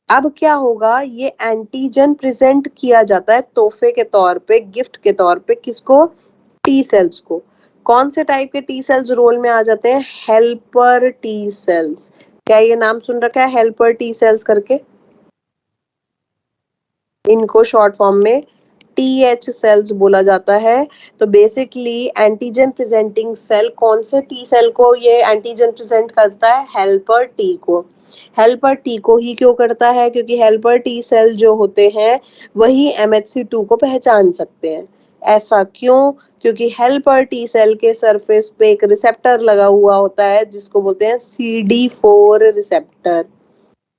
अब क्या होगा, ये एंटीजन प्रेजेंट किया जाता है तोहफे के तौर पे, गिफ्ट के तौर पे, किसको? टी सेल्स को। कौन से टाइप के टी सेल्स रोल में आ जाते हैं? Helper T cells. क्या ये नाम सुन रखा है, हेल्पर टी सेल्स करके? इनको शॉर्ट फॉर्म में टीएच सेल्स बोला जाता है। तो बेसिकली एंटीजन प्रेजेंटिंग सेल कौन से टी सेल को ये एंटीजन प्रेजेंट करता है? हेल्पर टी को। हेल्पर टी को ही क्यों करता है? क्योंकि हेल्पर टी सेल जो होते हैं वही MHC2 को पहचान सकते हैं। ऐसा क्यों? क्योंकि हेल्पर टी सेल के सरफेस पे एक रिसेप्टर लगा हुआ होता है जिसको बोलते हैं CD4 रिसेप्टर।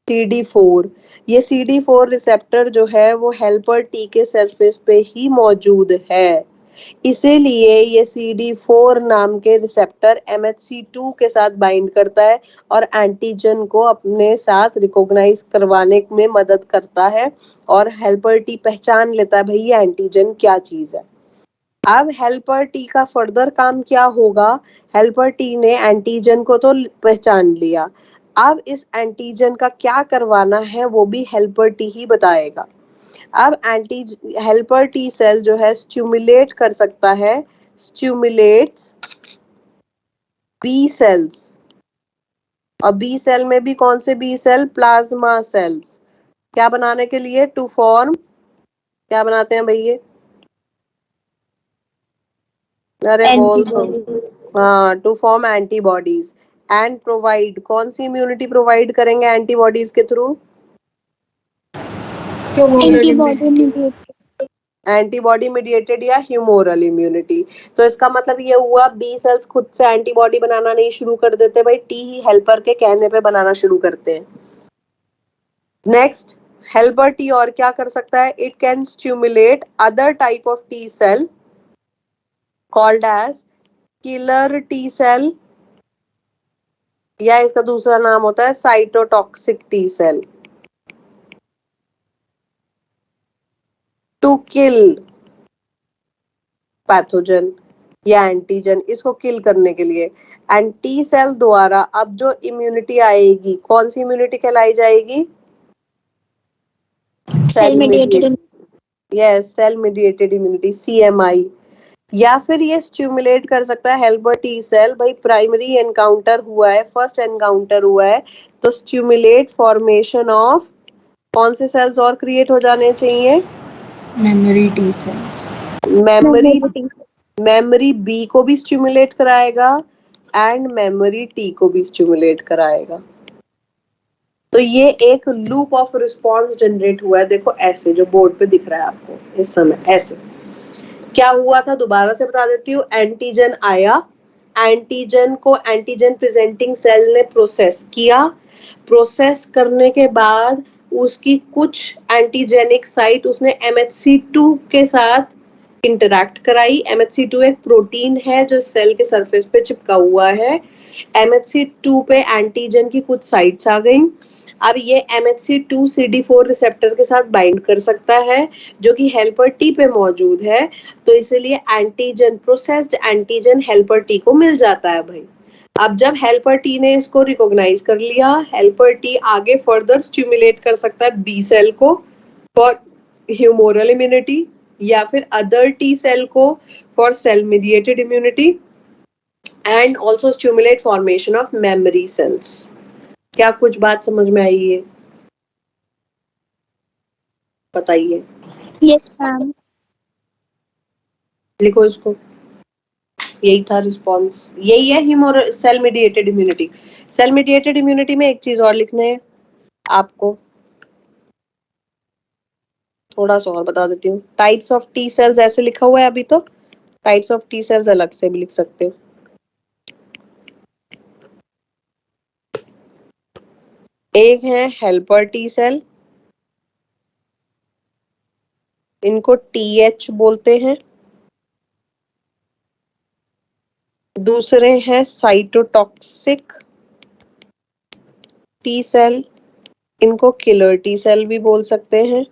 CD4, ये CD4 रिसेप्टर जो है वो हेल्पर टी के सरफेस पे ही मौजूद है। इसीलिए ये CD4 नाम के रिसेप्टर MHC2 के साथ बाइंड करता है और एंटीजन को अपने साथ रिकॉग्नाइज करवाने में मदद करता है और हेल्पर टी पहचान लेता है भाई ये एंटीजन क्या चीज है। अब हेल्पर टी का फर्दर काम क्या होगा? हेल्पर टी ने एंटीजन को तो पहचान लिया, अब इस एंटीजन का क्या करवाना है वो भी हेल्पर टी ही बताएगा। अब एंटी हेल्पर टी सेल जो है स्टिमुलेट कर सकता है, स्टिमुलेट्स बी सेल्स। और बी सेल में भी कौन से बी सेल? Plasma cells. क्या बनाने के लिए? टू फॉर्म, क्या बनाते हैं भैया? अरे बोल दो। हाँ, to form antibodies and provide, कौन सी इम्यूनिटी प्रोवाइड करेंगे एंटीबॉडीज के through? Antibody mediated. Antibody mediated या ह्यूमोरल इम्यूनिटी। तो इसका मतलब ये हुआ बी सेल्स खुद से एंटीबॉडी बनाना नहीं शुरू कर देते भाई, टी ही हेल्पर के कहने पे बनाना शुरू करते हैं। नेक्स्ट, हेल्पर टी और क्या कर सकता है? It can stimulate other type of T cell called as killer T cell, या इसका दूसरा नाम होता है cytotoxic T cell, to kill pathogen या एंटीजन, इसको किल करने के लिए। एंड टी सेल द्वारा अब जो इम्यूनिटी आएगी, कौन सी इम्यूनिटी कहलाई जाएगी? Cell mediated. Yes, cell mediated immunity, CMI। या फिर ये स्टिमुलेट कर सकता है हेल्पर टी सेल, भाई प्राइमरी एनकाउंटर हुआ है, फर्स्ट एनकाउंटर हुआ है, तो स्टिमुलेट फॉर्मेशन ऑफ कौन से सेल्स और क्रिएट हो जाने चाहिए? Memory T cells. Memory B को भी स्टिमुलेट कराएगा एंड मेमोरी टी को भी स्टिमुलेट कराएगा। तो ये एक लूप ऑफ रिस्पॉन्स जनरेट हुआ है, देखो ऐसे जो बोर्ड पे दिख रहा है आपको इस समय, ऐसे क्या हुआ था दोबारा से बता देती हूँ। एंटीजन आया, एंटीजन को एंटीजन प्रेजेंटिंग सेल ने प्रोसेस किया, प्रोसेस करने के बाद उसकी कुछ एंटीजेनिक साइट उसने MHC2 के साथ इंटरैक्ट कराई। MHC2 एक प्रोटीन है जो सेल के सरफेस पे चिपका हुआ है। MHC2 पे एंटीजन की कुछ साइट्स आ गई। अब ये MHC2 CD4 रिसेप्टर के साथ बाइंड कर सकता है जो कि हेल्पर टी पे मौजूद है, तो इसीलिए antigen, processed antigen helper T को मिल जाता है भाई। अब जब हेल्पर टी ने इसको रिकॉग्नाइज कर लिया, हेल्पर टी आगे फर्दर स्टिमुलेट कर सकता है बी सेल को फॉर ह्यूमोरल इम्यूनिटी या फिर अदर टी सेल को for sale mediated immunity and also stimulate formation of memory cells. क्या कुछ बात समझ में आई है? बताइए। Yes, ma'am. लिखो इसको, यही था रिस्पॉन्स, यही है humoral cell mediated immunity. Cell mediated immunity में एक चीज और लिखने है आपको, थोड़ा सा और बता देती हूँ। टाइप्स ऑफ टी सेल्स ऐसे लिखा हुआ है अभी, तो टाइप्स ऑफ टी सेल्स अलग से भी लिख सकते हो। एक है हेल्पर टी सेल, इनको TH बोलते हैं। दूसरे हैं साइटोटॉक्सिक टी सेल, इनको किलर टी सेल भी बोल सकते हैं।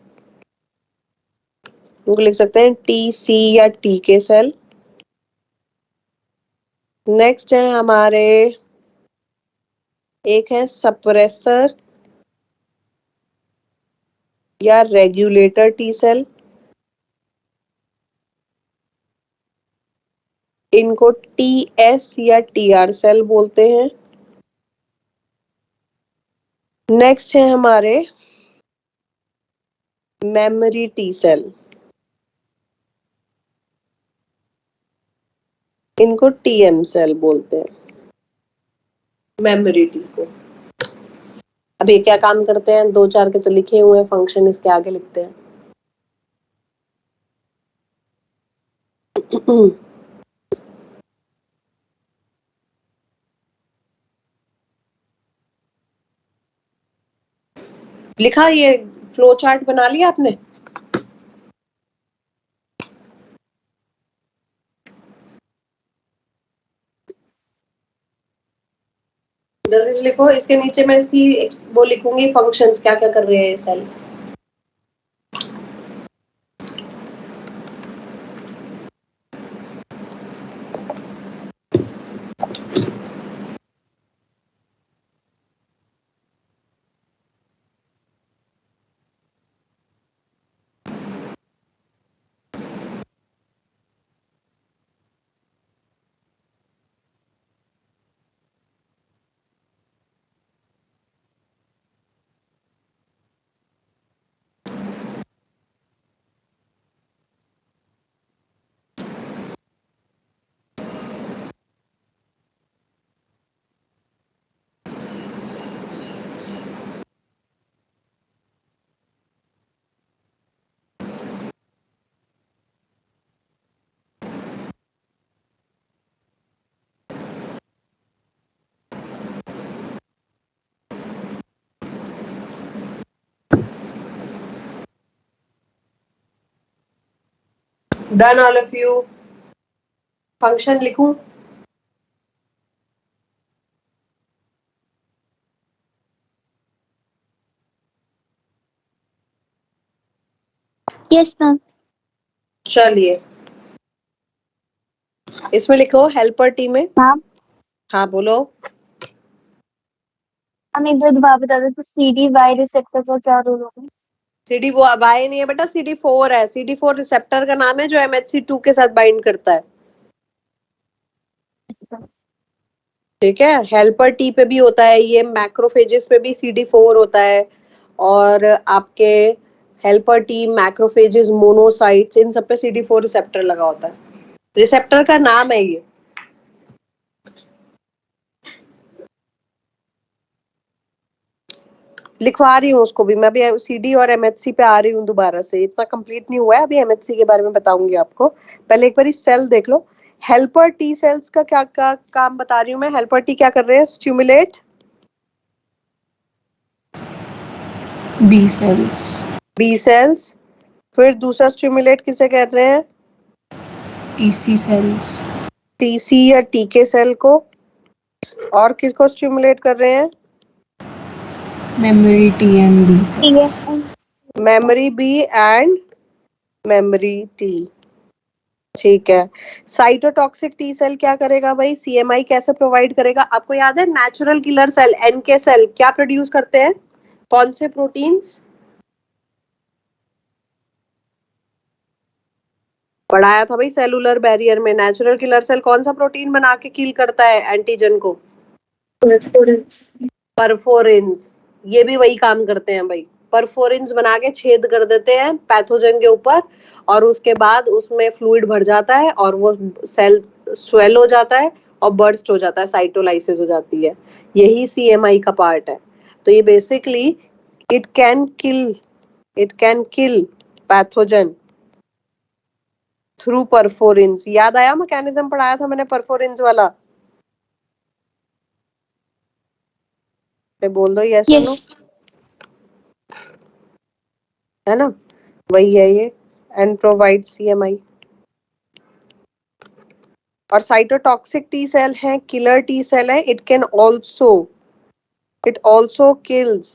उनको लिख सकते हैं टी सी या टी के सेल। नेक्स्ट है हमारे, एक है सप्रेसर या रेगुलेटर टी सेल, इनको टी एस या टी आर सेल बोलते हैं। नेक्स्ट है हमारे मेमोरी टी सेल, इनको टीएम सेल बोलते हैं, मेमोरी टी को। अब ये क्या काम करते हैं, दो चार के तो लिखे हुए हैं फंक्शन, इसके आगे लिखते हैं। लिखा, ये फ्लो चार्ट बना लिया आपने? जल्दी से लिखो, इसके नीचे मैं इसकी वो लिखूंगी फंक्शंस क्या क्या कर रहे हैं ये cell. Done all of you. Function लिखूं? Yes ma'am. चलिए, इसमें लिखो हेल्पर टी में। मैम हाँ बोलो। हम एक दो दोबारा बता दो, तो CD वाई रिसेप्टर का क्या रोल होगा? CD वो वाई नहीं है बेटा, CD4 है। CD4 रिसेप्टर का नाम है जो MHC2 के साथ बाइंड करता है। ठीक है, हेल्पर टी पे भी होता है ये, मैक्रोफेजेस पे भी CD4 होता है, और आपके हेल्पर टी, मैक्रोफेजेस, मोनोसाइट्स, इन सब पे CD4 रिसेप्टर लगा होता है। रिसेप्टर का नाम है ये। लिखवा रही हूँ उसको भी मैं, अभी CD और MHC पे आ रही हूँ दोबारा से, इतना कंप्लीट नहीं हुआ है अभी। MHC के बारे में बताऊंगी आपको, पहले एक बार सेल देख लो। हेल्पर टी सेल्स का क्या काम बता रही हूँ मैं। हेल्पर टी क्या कर रहे हैं, stimulate B cells. B cells. फिर दूसरा स्टिमुलेट किसे कहते हैं, टीसी सेल्स। टीसी या टीके सेल को। और किसको स्टिमुलेट कर रहे हैं, memory T and B cells. Memory B and memory T. ठीक है। साइटोटॉक्सिक टी सेल क्या करेगा भाई, सीएमआई कैसे प्रोवाइड करेगा? आपको याद है natural killer cell NK cell क्या प्रोड्यूस करते हैं, कौन से प्रोटीन्स? पढ़ाया था भाई सेलुलर बैरियर में, नेचुरल किलर सेल कौन सा प्रोटीन बना के किल करता है एंटीजन को? परफोरिन्स। ये भी वही काम करते हैं भाई, परफोरिन्स बना के छेद कर देते हैं पैथोजन के ऊपर, और उसके बाद उसमें फ्लूइड भर जाता है और वो सेल स्वेल हो जाता है और बर्स्ट हो जाता है, साइटोलाइसिस हो जाती है। यही सीएमआई का पार्ट है। तो ये basically it can kill, it can kill pathogen through perforins. याद आया मैकेनिज्म पढ़ाया था मैंने परफोरिन्स वाला? बोल दो यस और नो, यस। है ना, वही है ये, एंड प्रोवाइड सीएमआई। और साइटोटॉक्सिक टी सेल है, किलर टी सेल है, it can also, it also kills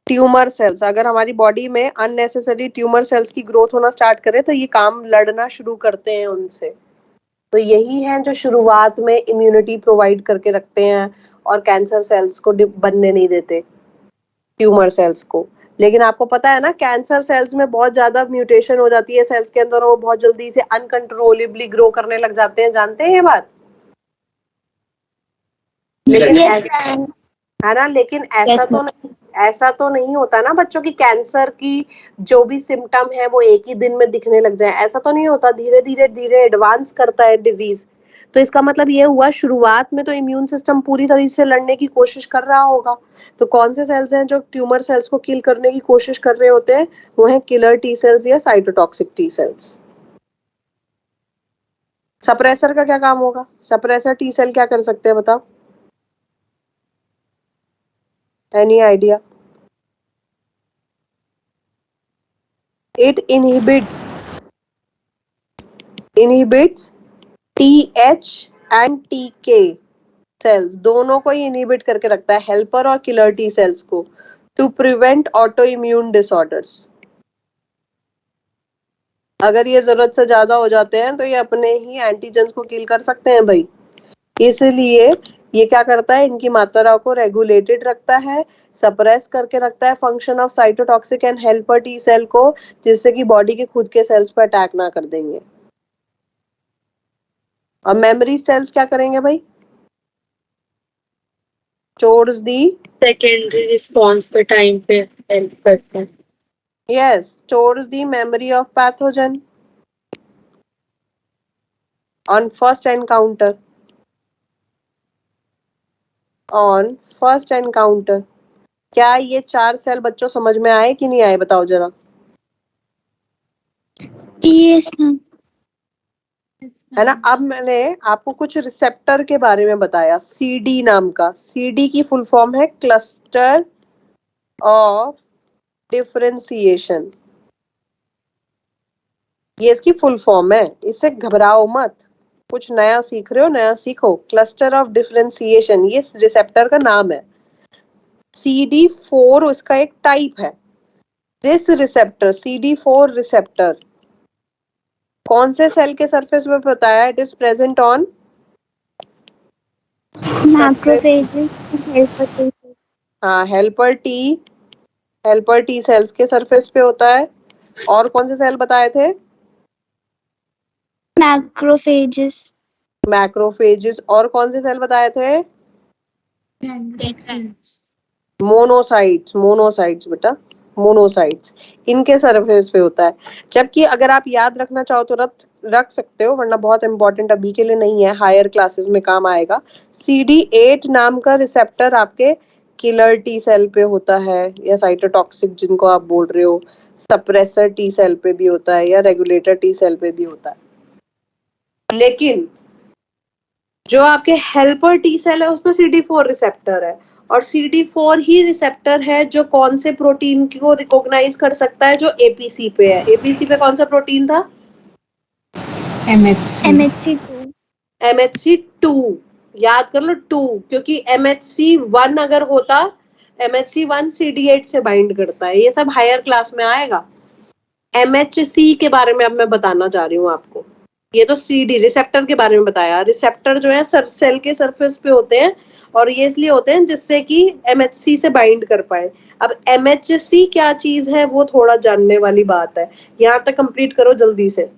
tumour cells, अगर हमारी बॉडी में अननेसेसरी ट्यूमर सेल्स की ग्रोथ होना स्टार्ट करे तो ये काम लड़ना शुरू करते हैं उनसे। तो यही है जो शुरुआत में इम्यूनिटी प्रोवाइड करके रखते हैं और कैंसर सेल्स को बनने नहीं देते, ट्यूमर सेल्स को। लेकिन आपको पता है ना, कैंसर सेल्स में बहुत ज्यादा म्यूटेशन हो जाती है सेल्स के अंदर, वो बहुत जल्दी से अनकंट्रोलेबली ग्रो करने लग जाते हैं, जानते हैं ये बात? लेकिन Yes, ऐसा ma'am. है ना, लेकिन Yes, ma'am. ऐसा तो नहीं होता ना बच्चों की कैंसर की जो भी सिम्टम है वो एक ही दिन में दिखने लग जाए, ऐसा तो नहीं होता, धीरे धीरे धीरे एडवांस करता है डिजीज। तो इसका मतलब ये हुआ शुरुआत में तो इम्यून सिस्टम पूरी तरह से लड़ने की कोशिश कर रहा होगा। तो कौन से सेल्स हैं जो ट्यूमर सेल्स को किल करने की कोशिश कर रहे होते हैं? वो है किलर टी सेल्स या साइटोटॉक्सिक टी सेल्स। सप्रेसर का क्या काम होगा? सप्रेसर टी सेल क्या कर सकते हैं बताओ? Any idea? It inhibits TH and TK cells, दोनों को ही इनहिबिट करके रखता है, हेल्पर और किलर टी सेल्स को, to prevent autoimmune disorders. अगर ये जरूरत से ज्यादा हो जाते हैं तो ये अपने ही एंटीजेंस को किल कर सकते हैं भाई। इसलिए ये क्या करता है, इनकी मात्रा को रेगुलेटेड रखता है, सप्रेस करके रखता है function of cytotoxic and helper T cell को, जिससे कि बॉडी के खुद के सेल्स पर अटैक ना कर देंगे। और मेमोरी सेल्स क्या करेंगे भाई? towards the सेकेंडरी रिस्पॉन्स पे टाइम पे हेल्प करते हैं। yes towards the memory of pathogen on first encounter, on first encounter। क्या ये 4 सेल बच्चों समझ में आए कि नहीं आए, बताओ जरा? Yes, ma'am. है ना। अब मैंने आपको कुछ रिसेप्टर के बारे में बताया, सीडी नाम का। सीडी की फुल फॉर्म है क्लस्टर ऑफ डिफरेंशिएशन, ये इसकी फुल फॉर्म है, इससे घबराओ मत, कुछ नया सीख रहे हो, नया सीखो। क्लस्टर ऑफ डिफरेंशिएशन ये रिसेप्टर का नाम है। CD4 उसका एक टाइप है। दिस रिसेप्टर CD4 रिसेप्टर कौन से सेल के सरफेस में बताया? It is present on Macrophages and helper T cells. हाँ, हेल्पर टी सेल्स के सरफेस पे होता है। और कौन से सेल बताए थे? Macrophages. मैक्रोफेजेस। और कौन से सेल बताए थे? Dendrites. मोनोसाइट्स बेटा, मोनोसाइट्स इनके सरफेस पे होता है। जबकि अगर आप याद रखना चाहो तो रख सकते हो, वरना बहुत इंपॉर्टेंट अभी के लिए नहीं है, हायर क्लासेस में काम आएगा। CD8 नाम का रिसेप्टर आपके किलर टी सेल पे होता है, या साइटोटॉक्सिक जिनको आप बोल रहे हो, सप्रेसर टी सेल पे भी होता है, या रेगुलेटर टी सेल पे भी होता है। लेकिन जो आपके हेल्पर टी सेल है उसमें CD4 रिसेप्टर है, और CD4 ही रिसेप्टर है जो कौन से प्रोटीन को रिकॉग्नाइज कर सकता है? जो एपीसी पे है। एपीसी पे कौन सा प्रोटीन था? MHC, MHC2. MHC2, याद कर लो 2, क्योंकि MHC1 अगर होता, MHC1 CD8 से बाइंड करता है, ये सब हायर क्लास में आएगा। MHC के बारे में अब मैं बताना चाह रही हूँ आपको। ये तो CD रिसेप्टर के बारे में बताया। रिसेप्टर जो है सेल के सरफेस पे होते हैं, और ये इसलिए होते हैं जिससे कि MHC से बाइंड कर पाए। अब MHC क्या चीज है वो थोड़ा जानने वाली बात है, यहाँ तक कंप्लीट करो जल्दी से।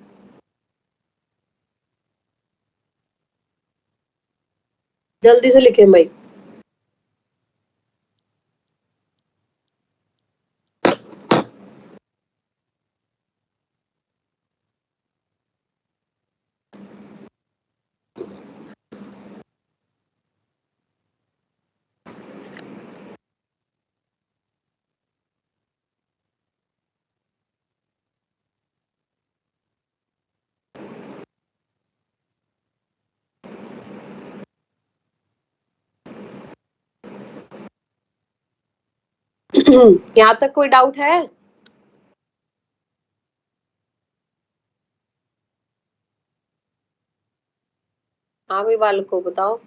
जल्दी से लिखें भाई। यहाँ तक कोई डाउट है? हाँ भाई, बालक को बताओ।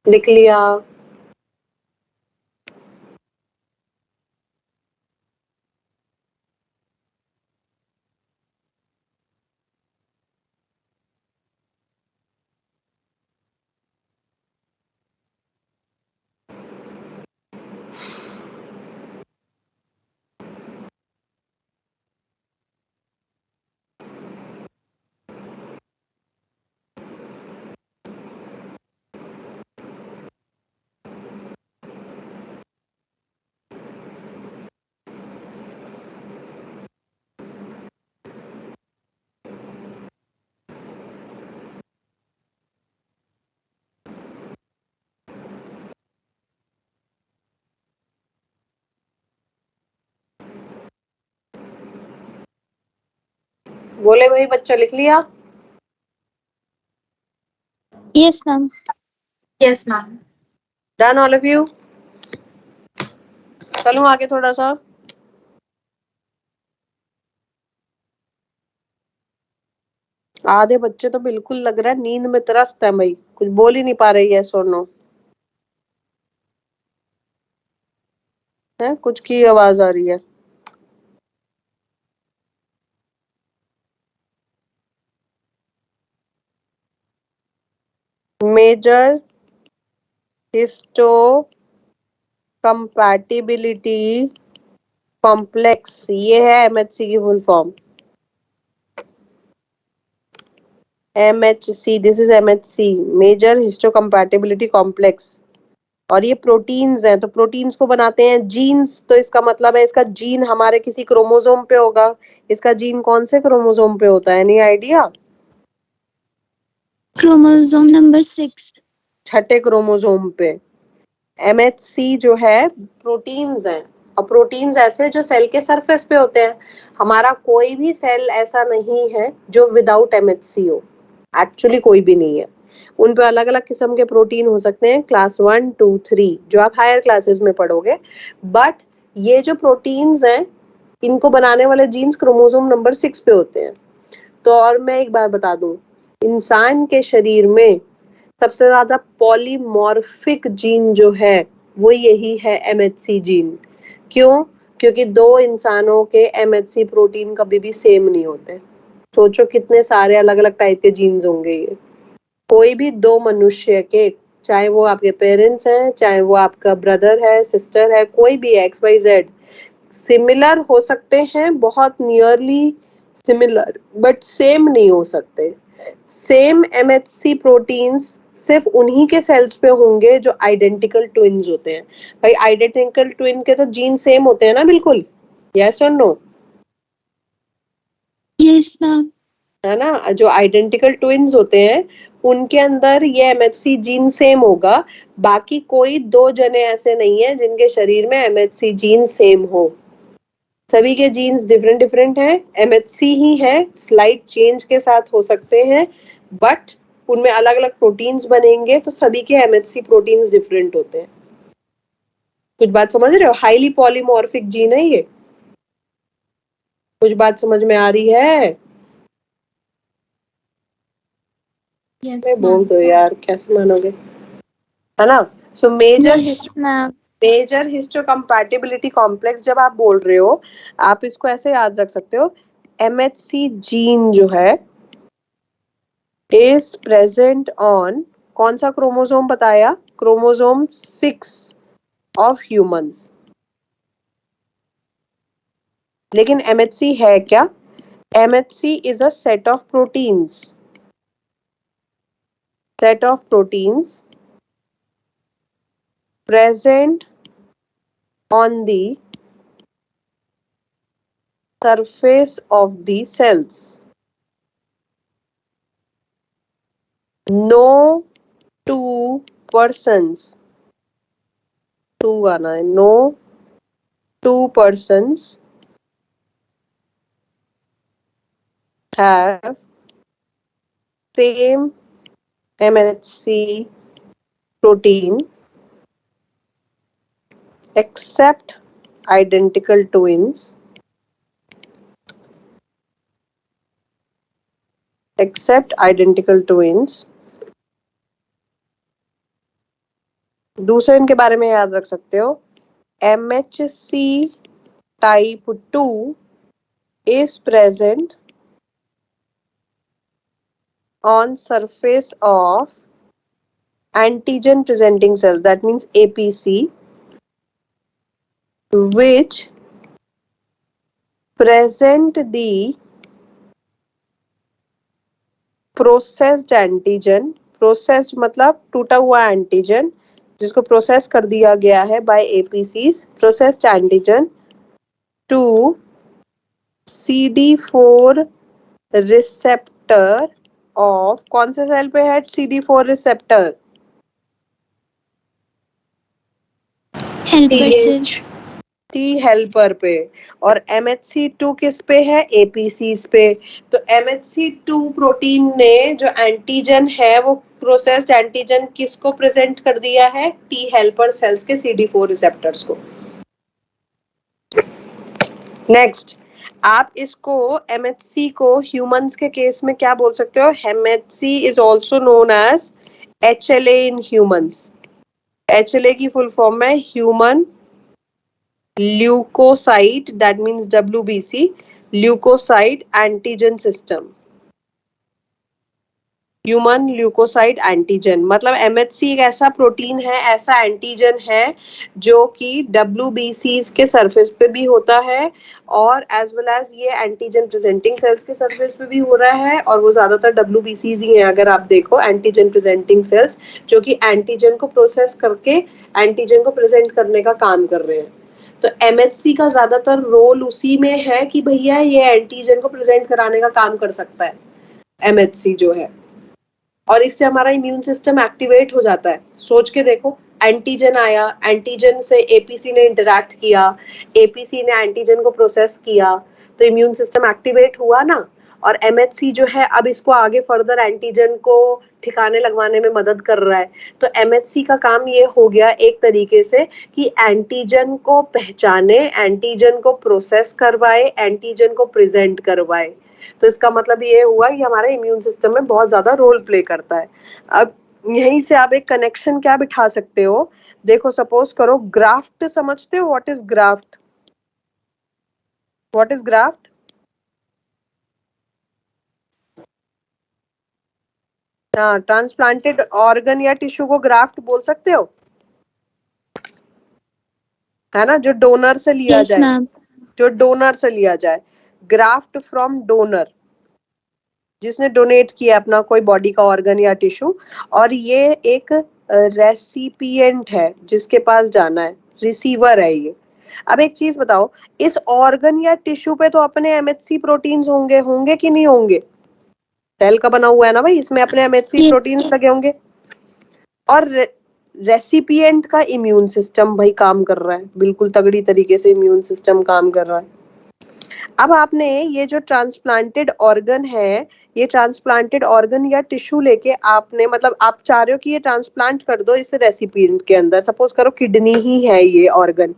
लिख लिया? बोले भाई, बच्चा लिख लिया? Yes, ma'am. Yes, ma'am. Done all of you? चलूं आगे थोड़ा सा? आधे बच्चे तो बिल्कुल लग रहा है नींद में त्रस्त है भाई, कुछ बोल ही नहीं पा रही है। सोनो है, कुछ की आवाज आ रही है। मेजर हिस्टो कंपैटिबिलिटी कॉम्प्लेक्स, ये है एमएचसी की full form. MHC, this is MHC, major histocompatibility complex. और ये प्रोटीन्स हैं, तो प्रोटीन्स को बनाते हैं जीन्स, तो इसका मतलब है इसका जीन हमारे किसी क्रोमोसोम पे होगा। इसका जीन कौन से क्रोमोसोम पे होता है, एनी आइडिया? Chromosome number 6. छठे क्रोमोसोम पे। एमएचसी जो है प्रोटीन्स हैं, और प्रोटीन्स ऐसे जो सेल के सरफेस पे होते हैं। हमारा कोई भी सेल ऐसा नहीं है जो विदाउट एमएचसी हो, एक्चुअली कोई भी नहीं है। उन पे अलग अलग किस्म के प्रोटीन हो सकते हैं, क्लास 1, 2, 3 जो आप हायर क्लासेस में पढ़ोगे। बट ये जो प्रोटीन्स हैं, इनको बनाने वाले जीन्स क्रोमोसोम नंबर 6 पे होते हैं। तो और मैं एक बात बता दूं, इंसान के शरीर में सबसे ज्यादा पॉलीमॉर्फिक जीन जो है वो यही है, एमएचसी जीन। क्यों? क्योंकि दो इंसानों के एमएचसी प्रोटीन कभी भी सेम नहीं होते। सोचो कितने सारे अलग अलग टाइप के जीन्स होंगे ये। कोई भी दो मनुष्य के, चाहे वो आपके पेरेंट्स हैं, चाहे वो आपका ब्रदर है, सिस्टर है, कोई भी XYZ, सिमिलर हो सकते हैं, बहुत नियरली सिमिलर, बट सेम नहीं हो सकते। सेम एमएचसी प्रोटीन्स सिर्फ उन्हीं के सेल्स पे होंगे जो आइडेंटिकल ट्विन्स होते हैं। भाई आइडेंटिकल ट्विन के तो जीन सेम होते हैं ना बिल्कुल, यस और नो? Yes, ma'am. है ना, जो आइडेंटिकल ट्विन्स होते हैं उनके अंदर ये एमएचसी जीन सेम होगा। बाकी कोई दो जने ऐसे नहीं है जिनके शरीर में एमएचसी जीन सेम हो। सभी के जीन्स डिफरेंट डिफरेंट हैं, एमएचसी ही है, स्लाइट चेंज के साथ हो सकते हैं, बट उनमें अलग अलग प्रोटीन्स बनेंगे, तो सभी के एमएचसी प्रोटीन्स डिफरेंट होते हैं। कुछ बात समझ रहे हो? हाईली पॉलीमॉर्फिक जीन है ये। कुछ बात समझ में आ रही है? Yes, मैं बोल ma'am. दो यार, कैसे मानोगे, है ना? So Yes, ma'am. Major histocompatibility complex जब आप बोल रहे हो, आप इसको ऐसे याद रख सकते हो, एमएचसी जीन जो है इज प्रेजेंट ऑन, कौन सा क्रोमोसोम बताया? Chromosome 6 of humans. लेकिन एमएचसी है क्या? MHC is a set of proteins present on the surface of the cells. No two persons, two आना है, no two persons have same MHC protein except identical twins, except identical twins दूसरे इनके बारे में याद रख सकते हो, MHC type 2 is present on surface of antigen presenting cells, that means APC, which present the processed antigen, processed मतलब टूटा हुआ एंटीजन जिसको प्रोसेस कर दिया गया है by APCs, processed antigen to CD4 receptor of, कौन से सेल पे है CD4 रिसेप्टर? हेल्पर से T हेल्पर पे। और MHC2 किस पे है? APCs पे। तो MHC2 प्रोटीन ने जो एंटीजन है वो प्रोसेस्ड एंटीजन किसको प्रेजेंट कर दिया है? T हेल्पर सेल्स के CD4 रिसेप्टर्स को। नेक्स्ट, आप इसको MHC को ह्यूमंस के केस में क्या बोल सकते हो? MHC is also known as HLA in humans. HLA की फुल फॉर्म है human leukocyte, that means WBC, leukocyte antigen system. Human leukocyte antigen मतलब MHC एक ऐसा प्रोटीन है, ऐसा एंटीजन है जो कि WBCs के सरफेस पे भी होता है और एज वेल एज ये एंटीजन प्रेजेंटिंग सेल्स के सरफेस पे भी हो रहा है, और वो ज्यादातर WBCs ही हैं अगर आप देखो, एंटीजन प्रेजेंटिंग सेल्स जो कि एंटीजन को प्रोसेस करके एंटीजन को प्रेजेंट करने का काम कर रहे हैं। तो MHC का ज्यादातर रोल उसी में है कि भैया ये एंटीजन को प्रेजेंट कराने का काम कर सकता है MHC जो है, और इससे हमारा इम्यून सिस्टम एक्टिवेट हो जाता है। सोच के देखो, एंटीजन आया, एंटीजन से एपीसी ने इंटरैक्ट किया, एपीसी ने एंटीजन को प्रोसेस किया, तो इम्यून सिस्टम एक्टिवेट हुआ ना। और MHC जो है अब इसको आगे फर्दर एंटीजन को ठिकाने लगवाने में मदद कर रहा है। तो MHC का काम ये हो गया एक तरीके से कि एंटीजन को पहचाने, एंटीजन को प्रोसेस करवाए, एंटीजन को प्रेजेंट करवाए। तो इसका मतलब ये हुआ कि हमारे इम्यून सिस्टम में बहुत ज्यादा रोल प्ले करता है। अब यहीं से आप एक कनेक्शन क्या बिठा सकते हो? देखो, सपोज करो ग्राफ्ट समझते हो? What is graft? What is graft? हाँ, ट्रांसप्लांटेड ऑर्गन या टिश्यू को ग्राफ्ट बोल सकते हो, है ना? जो डोनर से लिया यस जाए, मैम। जो डोनर से लिया जाए, ग्राफ्ट फ्रॉम डोनर, जिसने डोनेट किया अपना कोई बॉडी का ऑर्गन या टिश्यू, और ये एक रेसिपिएंट है जिसके पास जाना है, रिसीवर है ये। अब एक चीज बताओ, इस ऑर्गन या टिश्यू पे तो अपने MHC प्रोटीन्स होंगे, होंगे कि नहीं होंगे? सेल का बना हुआ है ना भाई, इसमें अपने MHC प्रोटीन्स लगे होंगे। और रेसिपिएंट का इम्यून सिस्टम भाई काम कर रहा है, बिल्कुल तगड़ी तरीके से इम्यून सिस्टम काम कर रहा है। अब आपने ये जो ट्रांसप्लांटेड ऑर्गन है, ये ट्रांसप्लांटेड ऑर्गन या टिश्यू लेके आपने, मतलब आप चाह रहे हो कि ये ट्रांसप्लांट कर दो इस रेसिपिएंट के अंदर। सपोज करो किडनी ही है ये ऑर्गन,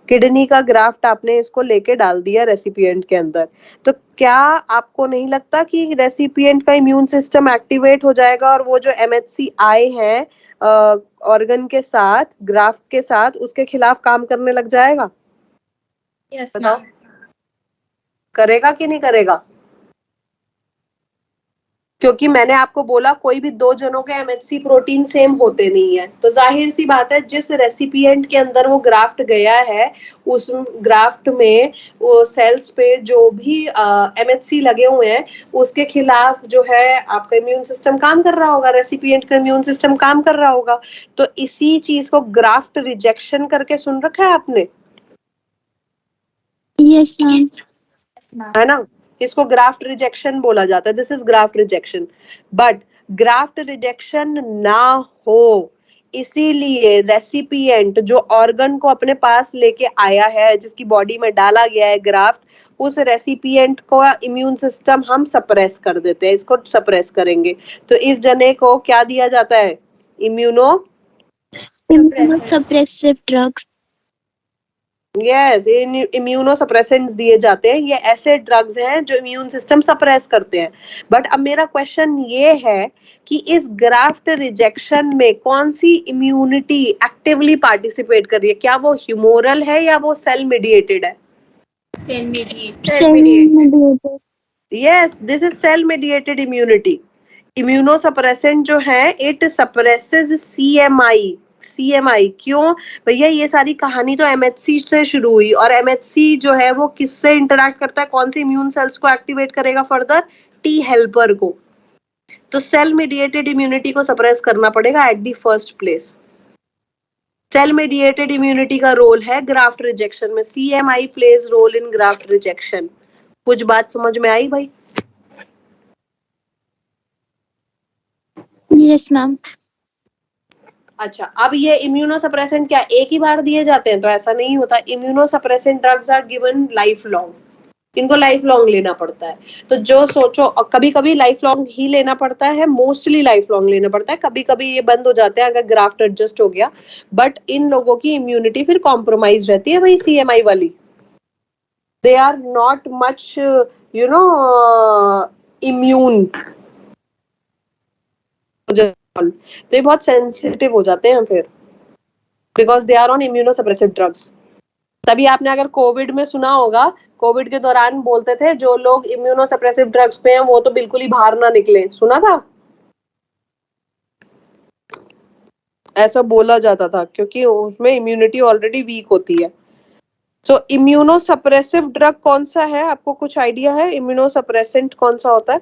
किडनी का ग्राफ्ट आपने इसको लेके डाल दिया रेसिपिएंट के अंदर, तो क्या आपको नहीं लगता कि रेसिपिएंट का इम्यून सिस्टम एक्टिवेट हो जाएगा और वो जो MHC आए हैं ऑर्गन के साथ, ग्राफ्ट के साथ, उसके खिलाफ काम करने लग जाएगा? यस बताओ, मैम। करेगा कि नहीं करेगा? क्योंकि मैंने आपको बोला कोई भी दो जनों के MHC प्रोटीन सेम होते नहीं है, तो जाहिर सी बात है जिस रेसिपिएंट के अंदर वो ग्राफ्ट गया है, उस ग्राफ्ट में वो सेल्स पे जो भी MHC लगे हुए हैं उसके खिलाफ जो है आपका इम्यून सिस्टम काम कर रहा होगा, रेसिपिएंट का इम्यून सिस्टम काम कर रहा होगा। तो इसी चीज को ग्राफ्ट रिजेक्शन करके सुन रखा है आपने, यस मैम। है ना? इसको ग्राफ्ट रिजेक्शन बोला जाता है, this is graft rejection. But graft rejection ना हो, इसीलिए रेसिपिएंट जो ऑर्गन को अपने पास लेके आया है, जिसकी बॉडी में डाला गया है ग्राफ्ट, उस रेसिपिएंट को इम्यून सिस्टम हम सप्रेस कर देते हैं, इसको सप्रेस करेंगे। तो इस जने को क्या दिया जाता है? Immuno immunosuppressive drugs. Yes, immuno suppressants दिए जाते हैं। ये ऐसे ड्रग्स हैं जो इम्यून सिस्टम सप्रेस करते हैं। बट अब मेरा क्वेश्चन ये है कि इस ग्राफ्ट रिजेक्शन में कौन सी इम्यूनिटी एक्टिवली पार्टिसिपेट कर रही है? क्या वो ह्यूमोरल है या वो सेल मीडिएटेड है? Cell mediate cell mediated. Yes, this is cell mediated immunity. Immunosuppressant जो है इट सप्रेसेस सीएमआई। क्यों भैया? ये सारी कहानी तो एमएचसी से शुरू हुई, और एमएचसी जो है वो किससे इंटरेक्ट करता है? कौन सी इम्यून सेल्स को एक्टिवेट करेगा फर्दर? टी हेल्पर को। तो सेल मीडिएटेड इम्यूनिटी को सप्रेस करना पड़ेगा at the first place. Cell mediated immunity का रोल है ग्राफ्ट रिजेक्शन में। CMI plays role in graft rejection. कुछ बात समझ में आई भाई? Yes, ma'am. अच्छा, अब ये इम्यूनोसप्रेसेंट क्या एक ही बार दिए जाते हैं? तो ऐसा नहीं होता। Immunosuppressant drugs are given life long. इनको लाइफ लॉन्ग लेना पड़ता है। तो जो सोचो, कभी कभी लाइफ लॉन्ग ही लेना पड़ता है, मोस्टली लाइफ लॉन्ग लेना पड़ता है। कभी कभी ये बंद हो जाते हैं अगर ग्राफ्ट एडजस्ट हो गया। बट इन लोगों की इम्यूनिटी फिर कॉम्प्रोमाइज रहती है भाई, सीएमआई वाली। They are not much you know immune. तो ये बहुत सेंसिटिव हो जाते हैं फिर, because they are on immunosuppressive drugs. तभी आपने अगर कोविड में सुना होगा, कोविड के दौरान बोलते थे जो लोग इम्यूनोसप्रेसिव ड्रग्स पे हैं वो तो बिल्कुल ही बाहर ना निकले। सुना था? ऐसा बोला जाता था क्योंकि उसमें इम्यूनिटी ऑलरेडी वीक होती है। सो इम्यूनोसप्रेसिव ड्रग कौन सा है? आपको कुछ आइडिया है इम्यूनोसप्रेसेंट कौन सा होता है?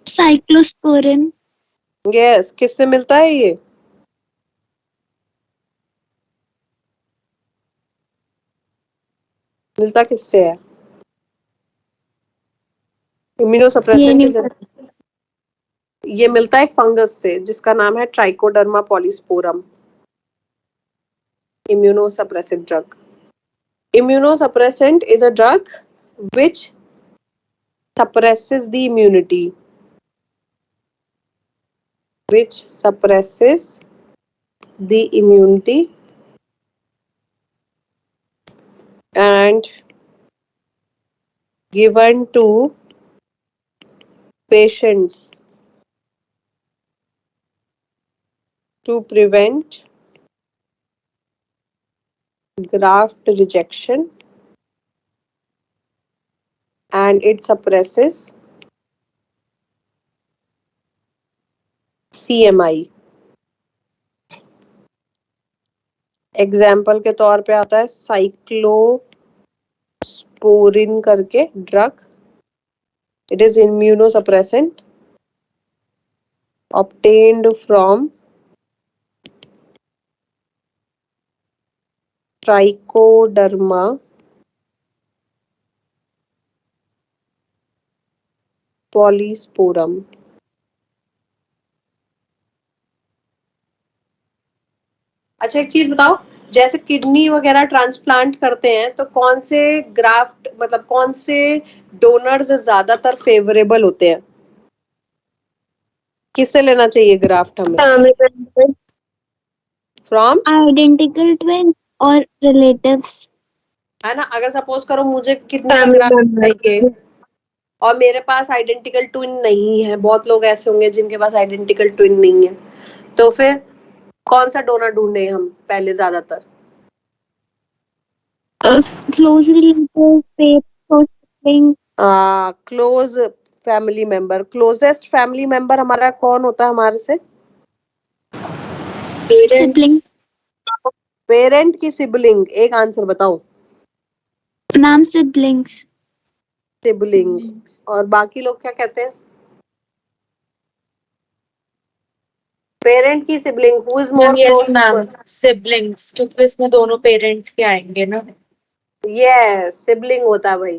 Cyclosporin. यस, किससे मिलता है ये? मिलता किससे है? ये इम्यूनोसप्रेसेंट नहीं ये मिलता है एक फंगस से जिसका नाम है trichoderma polysporum. immunosuppressive drug. Immunosuppressant is a drug which suppresses the immunity, which suppresses the immunity and given to patients to prevent graft rejection, and it suppresses CMI. Example के तौर पे आता है साइक्लोस्पोरिन करके drug. It is immunosuppressant obtained from Trichoderma polysporum. अच्छा, एक चीज बताओ, जैसे किडनी वगैरह ट्रांसप्लांट करते हैं तो कौन से ग्राफ्ट मतलब कौन से डोनर्स ज्यादातर फेवरेबल होते हैं? किससे लेना चाहिए ग्राफ्ट हमें? Family member, from, identical twin और relatives. है ना? अगर सपोज करो मुझे किडनी का फैमिली ग्राफ्ट मेंबर चाहिए और मेरे पास आइडेंटिकल ट्विन नहीं है, बहुत लोग ऐसे होंगे जिनके पास आइडेंटिकल ट्विन नहीं है, तो फिर कौन सा डोनर ढूंढे हम पहले ज्यादातर? Close relative, parents or sibling. Close family member. Closest family member हमारा कौन होता है हमारे से? Sibling. पेरेंट की सिबलिंग। एक आंसर बताओ। Ma'am, siblings. सिबलिंग। और बाकी लोग क्या कहते हैं? पेरेंट की sibling. Who is more yes ma'am, close? Siblings, क्योंकि इसमें दोनों पेरेंट्स के आएंगे ना। यस, सिबलिंग होता है भाई।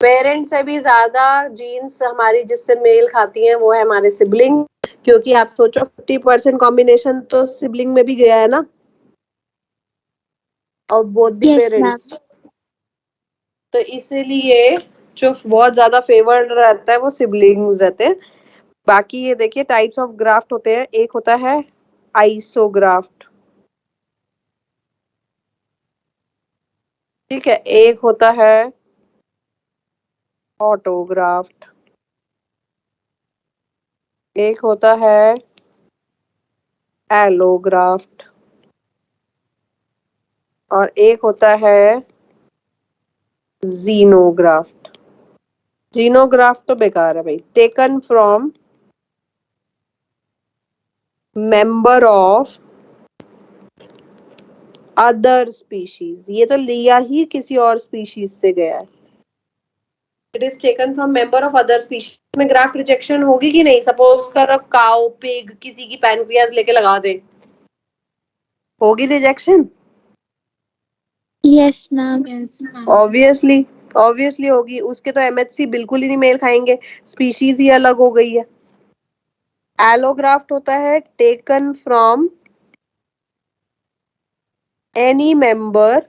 पेरेंट से भी ज्यादा जीन्स हमारी जिससे मेल खाती हैं वो है हमारे सिबलिंग, क्योंकि आप सोचो 50% कॉम्बिनेशन तो सिबलिंग में भी गया है ना, और both the Yes, ma'am. Parents. तो इसीलिए जो बहुत ज्यादा फेवर्ड रहता है वो सिबलिंग्स रहते हैं। बाकी ये देखिए टाइप्स ऑफ ग्राफ्ट होते हैं। एक होता है आइसोग्राफ्ट, ठीक है, एक होता है ऑटोग्राफ्ट, एक होता है एलोग्राफ्ट, और एक होता है जीनोग्राफ्ट। जीनोग्राफ्ट तो बेकार है भाई। Taken from member of other species, ये तो लिया ही किसी और स्पीशीज से गया है। It is taken from member of other species में ग्राफ्ट रिजेक्शन होगी कि नहीं? सपोज कर काउ पिग किसी की पैनक्रियाज लेके लगा दे, होगी rejection? Yes ma'am. Obviously, obviously होगी। उसके तो एमएचसी बिल्कुल ही नहीं मेल खाएंगे, स्पीशीज ही अलग हो गई है। एलोग्राफ्ट होता है taken from any member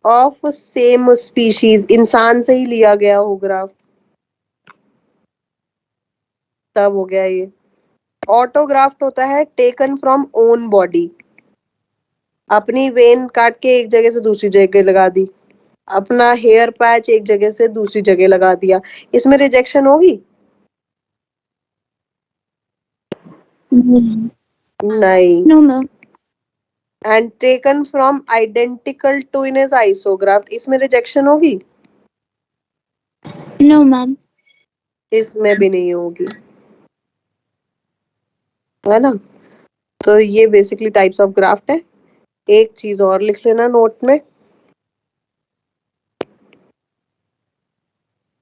of same species, इंसान से ही लिया गया हो ग्राफ्ट, तब हो गया ये। ऑटोग्राफ्ट होता है टेकन फ्रॉम ओन बॉडी, अपनी वेन काट के एक जगह से दूसरी जगह लगा दी, अपना हेयर पैच एक जगह से दूसरी जगह लगा दिया, इसमें रिजेक्शन होगी? नहीं। No ma'am. And taken from identical twin is isograft, इसमें रिजेक्शन होगी? No ma'am. इसमें भी नहीं होगी, है ना? तो ये बेसिकली टाइप्स ऑफ ग्राफ्ट है। एक चीज और लिख लेना नोट में,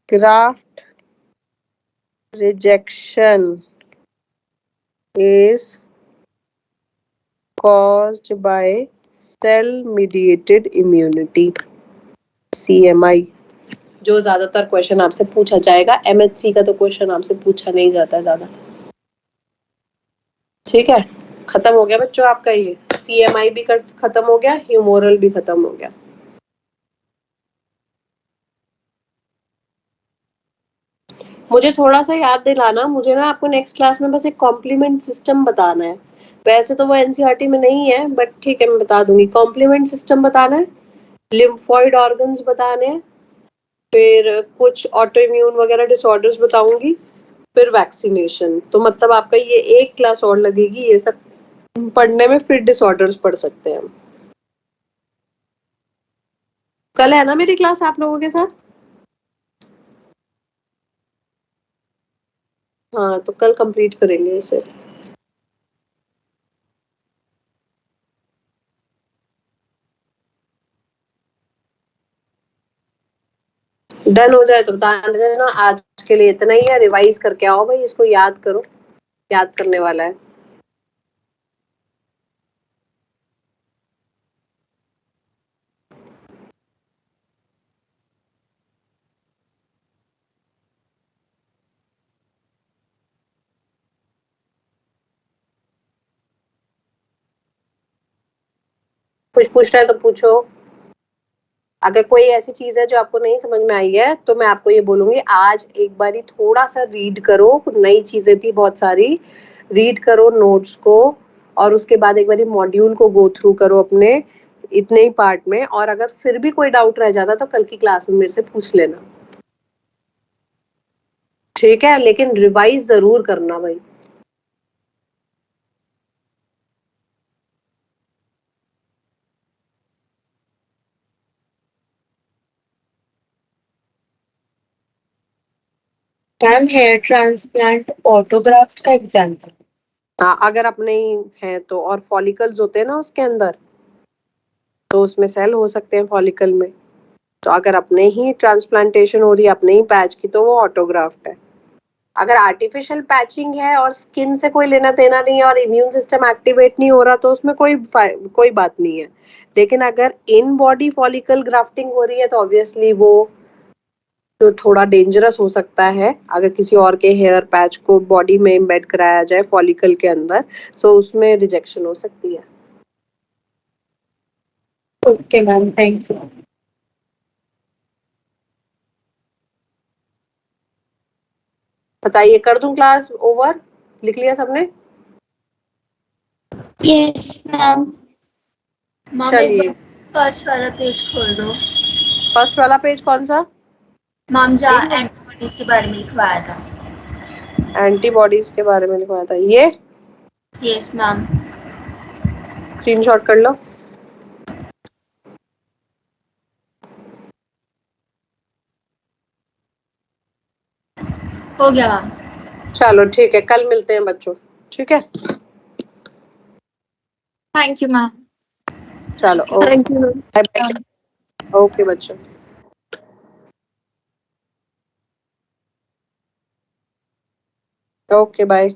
graft rejection is caused by cell mediated immunity, CMI। जो ज्यादातर क्वेश्चन आपसे पूछा जाएगा, एमएचसी का तो क्वेश्चन आपसे पूछा नहीं जाता है ज्यादा। ठीक है, खत्म हो गया बच्चों आपका ये सीएमआई भी खत्म हो गया, ह्यूमोरल भी खत्म हो गया। मुझे थोड़ा सा याद दिलाना, मुझे ना आपको नेक्स्ट क्लास में बस एक कॉम्प्लीमेंट सिस्टम बताना है। वैसे तो वो एनसीईआरटी में नहीं है, बट ठीक है मैं बता दूंगी। कॉम्प्लीमेंट सिस्टम बताना है, लिम्फॉइड ऑर्गन्स बताने हैं, फिर कुछ ऑटो इम्यून वगैरह डिसऑर्डर्स बताऊंगी, फिर वैक्सीनेशन। तो मतलब आपका ये एक क्लास और लगेगी ये सब पढ़ने में, फिर डिसऑर्डर्स पढ़ सकते हैं हम। कल है ना मेरी क्लास आप लोगों के साथ? हाँ, तो कल कंप्लीट करेंगे इसे। डन हो जाए तो बता देना। आज के लिए इतना ही है, रिवाइज करके आओ भाई, इसको याद करो, याद करने वाला है। कुछ पूछना है तो पूछो। अगर कोई ऐसी चीज है जो आपको नहीं समझ में आई है तो मैं आपको ये बोलूंगी, आज एक बारी थोड़ा सा रीड करो, नई चीजें थी बहुत सारी, रीड करो नोट्स को, और उसके बाद एक बारी मॉड्यूल को गो थ्रू करो अपने इतने ही पार्ट में। और अगर फिर भी कोई डाउट रह जाता तो कल की क्लास में मेरे से पूछ लेना, ठीक है? लेकिन रिवाइज जरूर करना भाई। मैम हेयर ट्रांसप्लांट ऑटोग्राफ्ट का एग्जाम्पल। हाँ, अगर अपने ही है तो, और फॉलिकल्स होते हैं ना उसके अंदर, तो उसमें सेल हो सकते हैं फॉलिकल में। तो अगर अपने ही ट्रांसप्लांटेशन हो रही है अपने ही पैच की, तो वो ऑटोग्राफ्ट है। अगर आर्टिफिशियल पैचिंग है और स्किन से कोई लेना देना नहीं है और इम्यून सिस्टम एक्टिवेट नहीं हो रहा, तो उसमें कोई बात नहीं है। लेकिन अगर इन बॉडी फॉलिकल ग्राफ्टिंग हो रही है तो ऑब्वियसली वो तो थोड़ा डेंजरस हो सकता है। अगर किसी और के हेयर पैच को बॉडी में एम्बेड कराया जाए फॉलिकल के अंदर, तो उसमें रिजेक्शन हो सकती है। Okay ma'am, thank you. बताइए, कर दूं क्लास ओवर? लिख लिया सबने? Yes ma'am. मैम एक चलिए, बार फर्स्ट वाला पेज खोल दो। फर्स्ट वाला पेज कौन सा? मैम जहाँ यही है, एंटीबॉडीज के बारे में लिखवाया था। एंटीबॉडीज के बारे में लिखवाया था ये। Yes ma'am. स्क्रीनशॉट कर लो। हो गया मैम। चलो ठीक है, कल मिलते हैं बच्चों। ठीक है, थैंक यू मैम। चलो okay, thank you ma'am. Bye bye. Okay बच्चों, ओके बाय।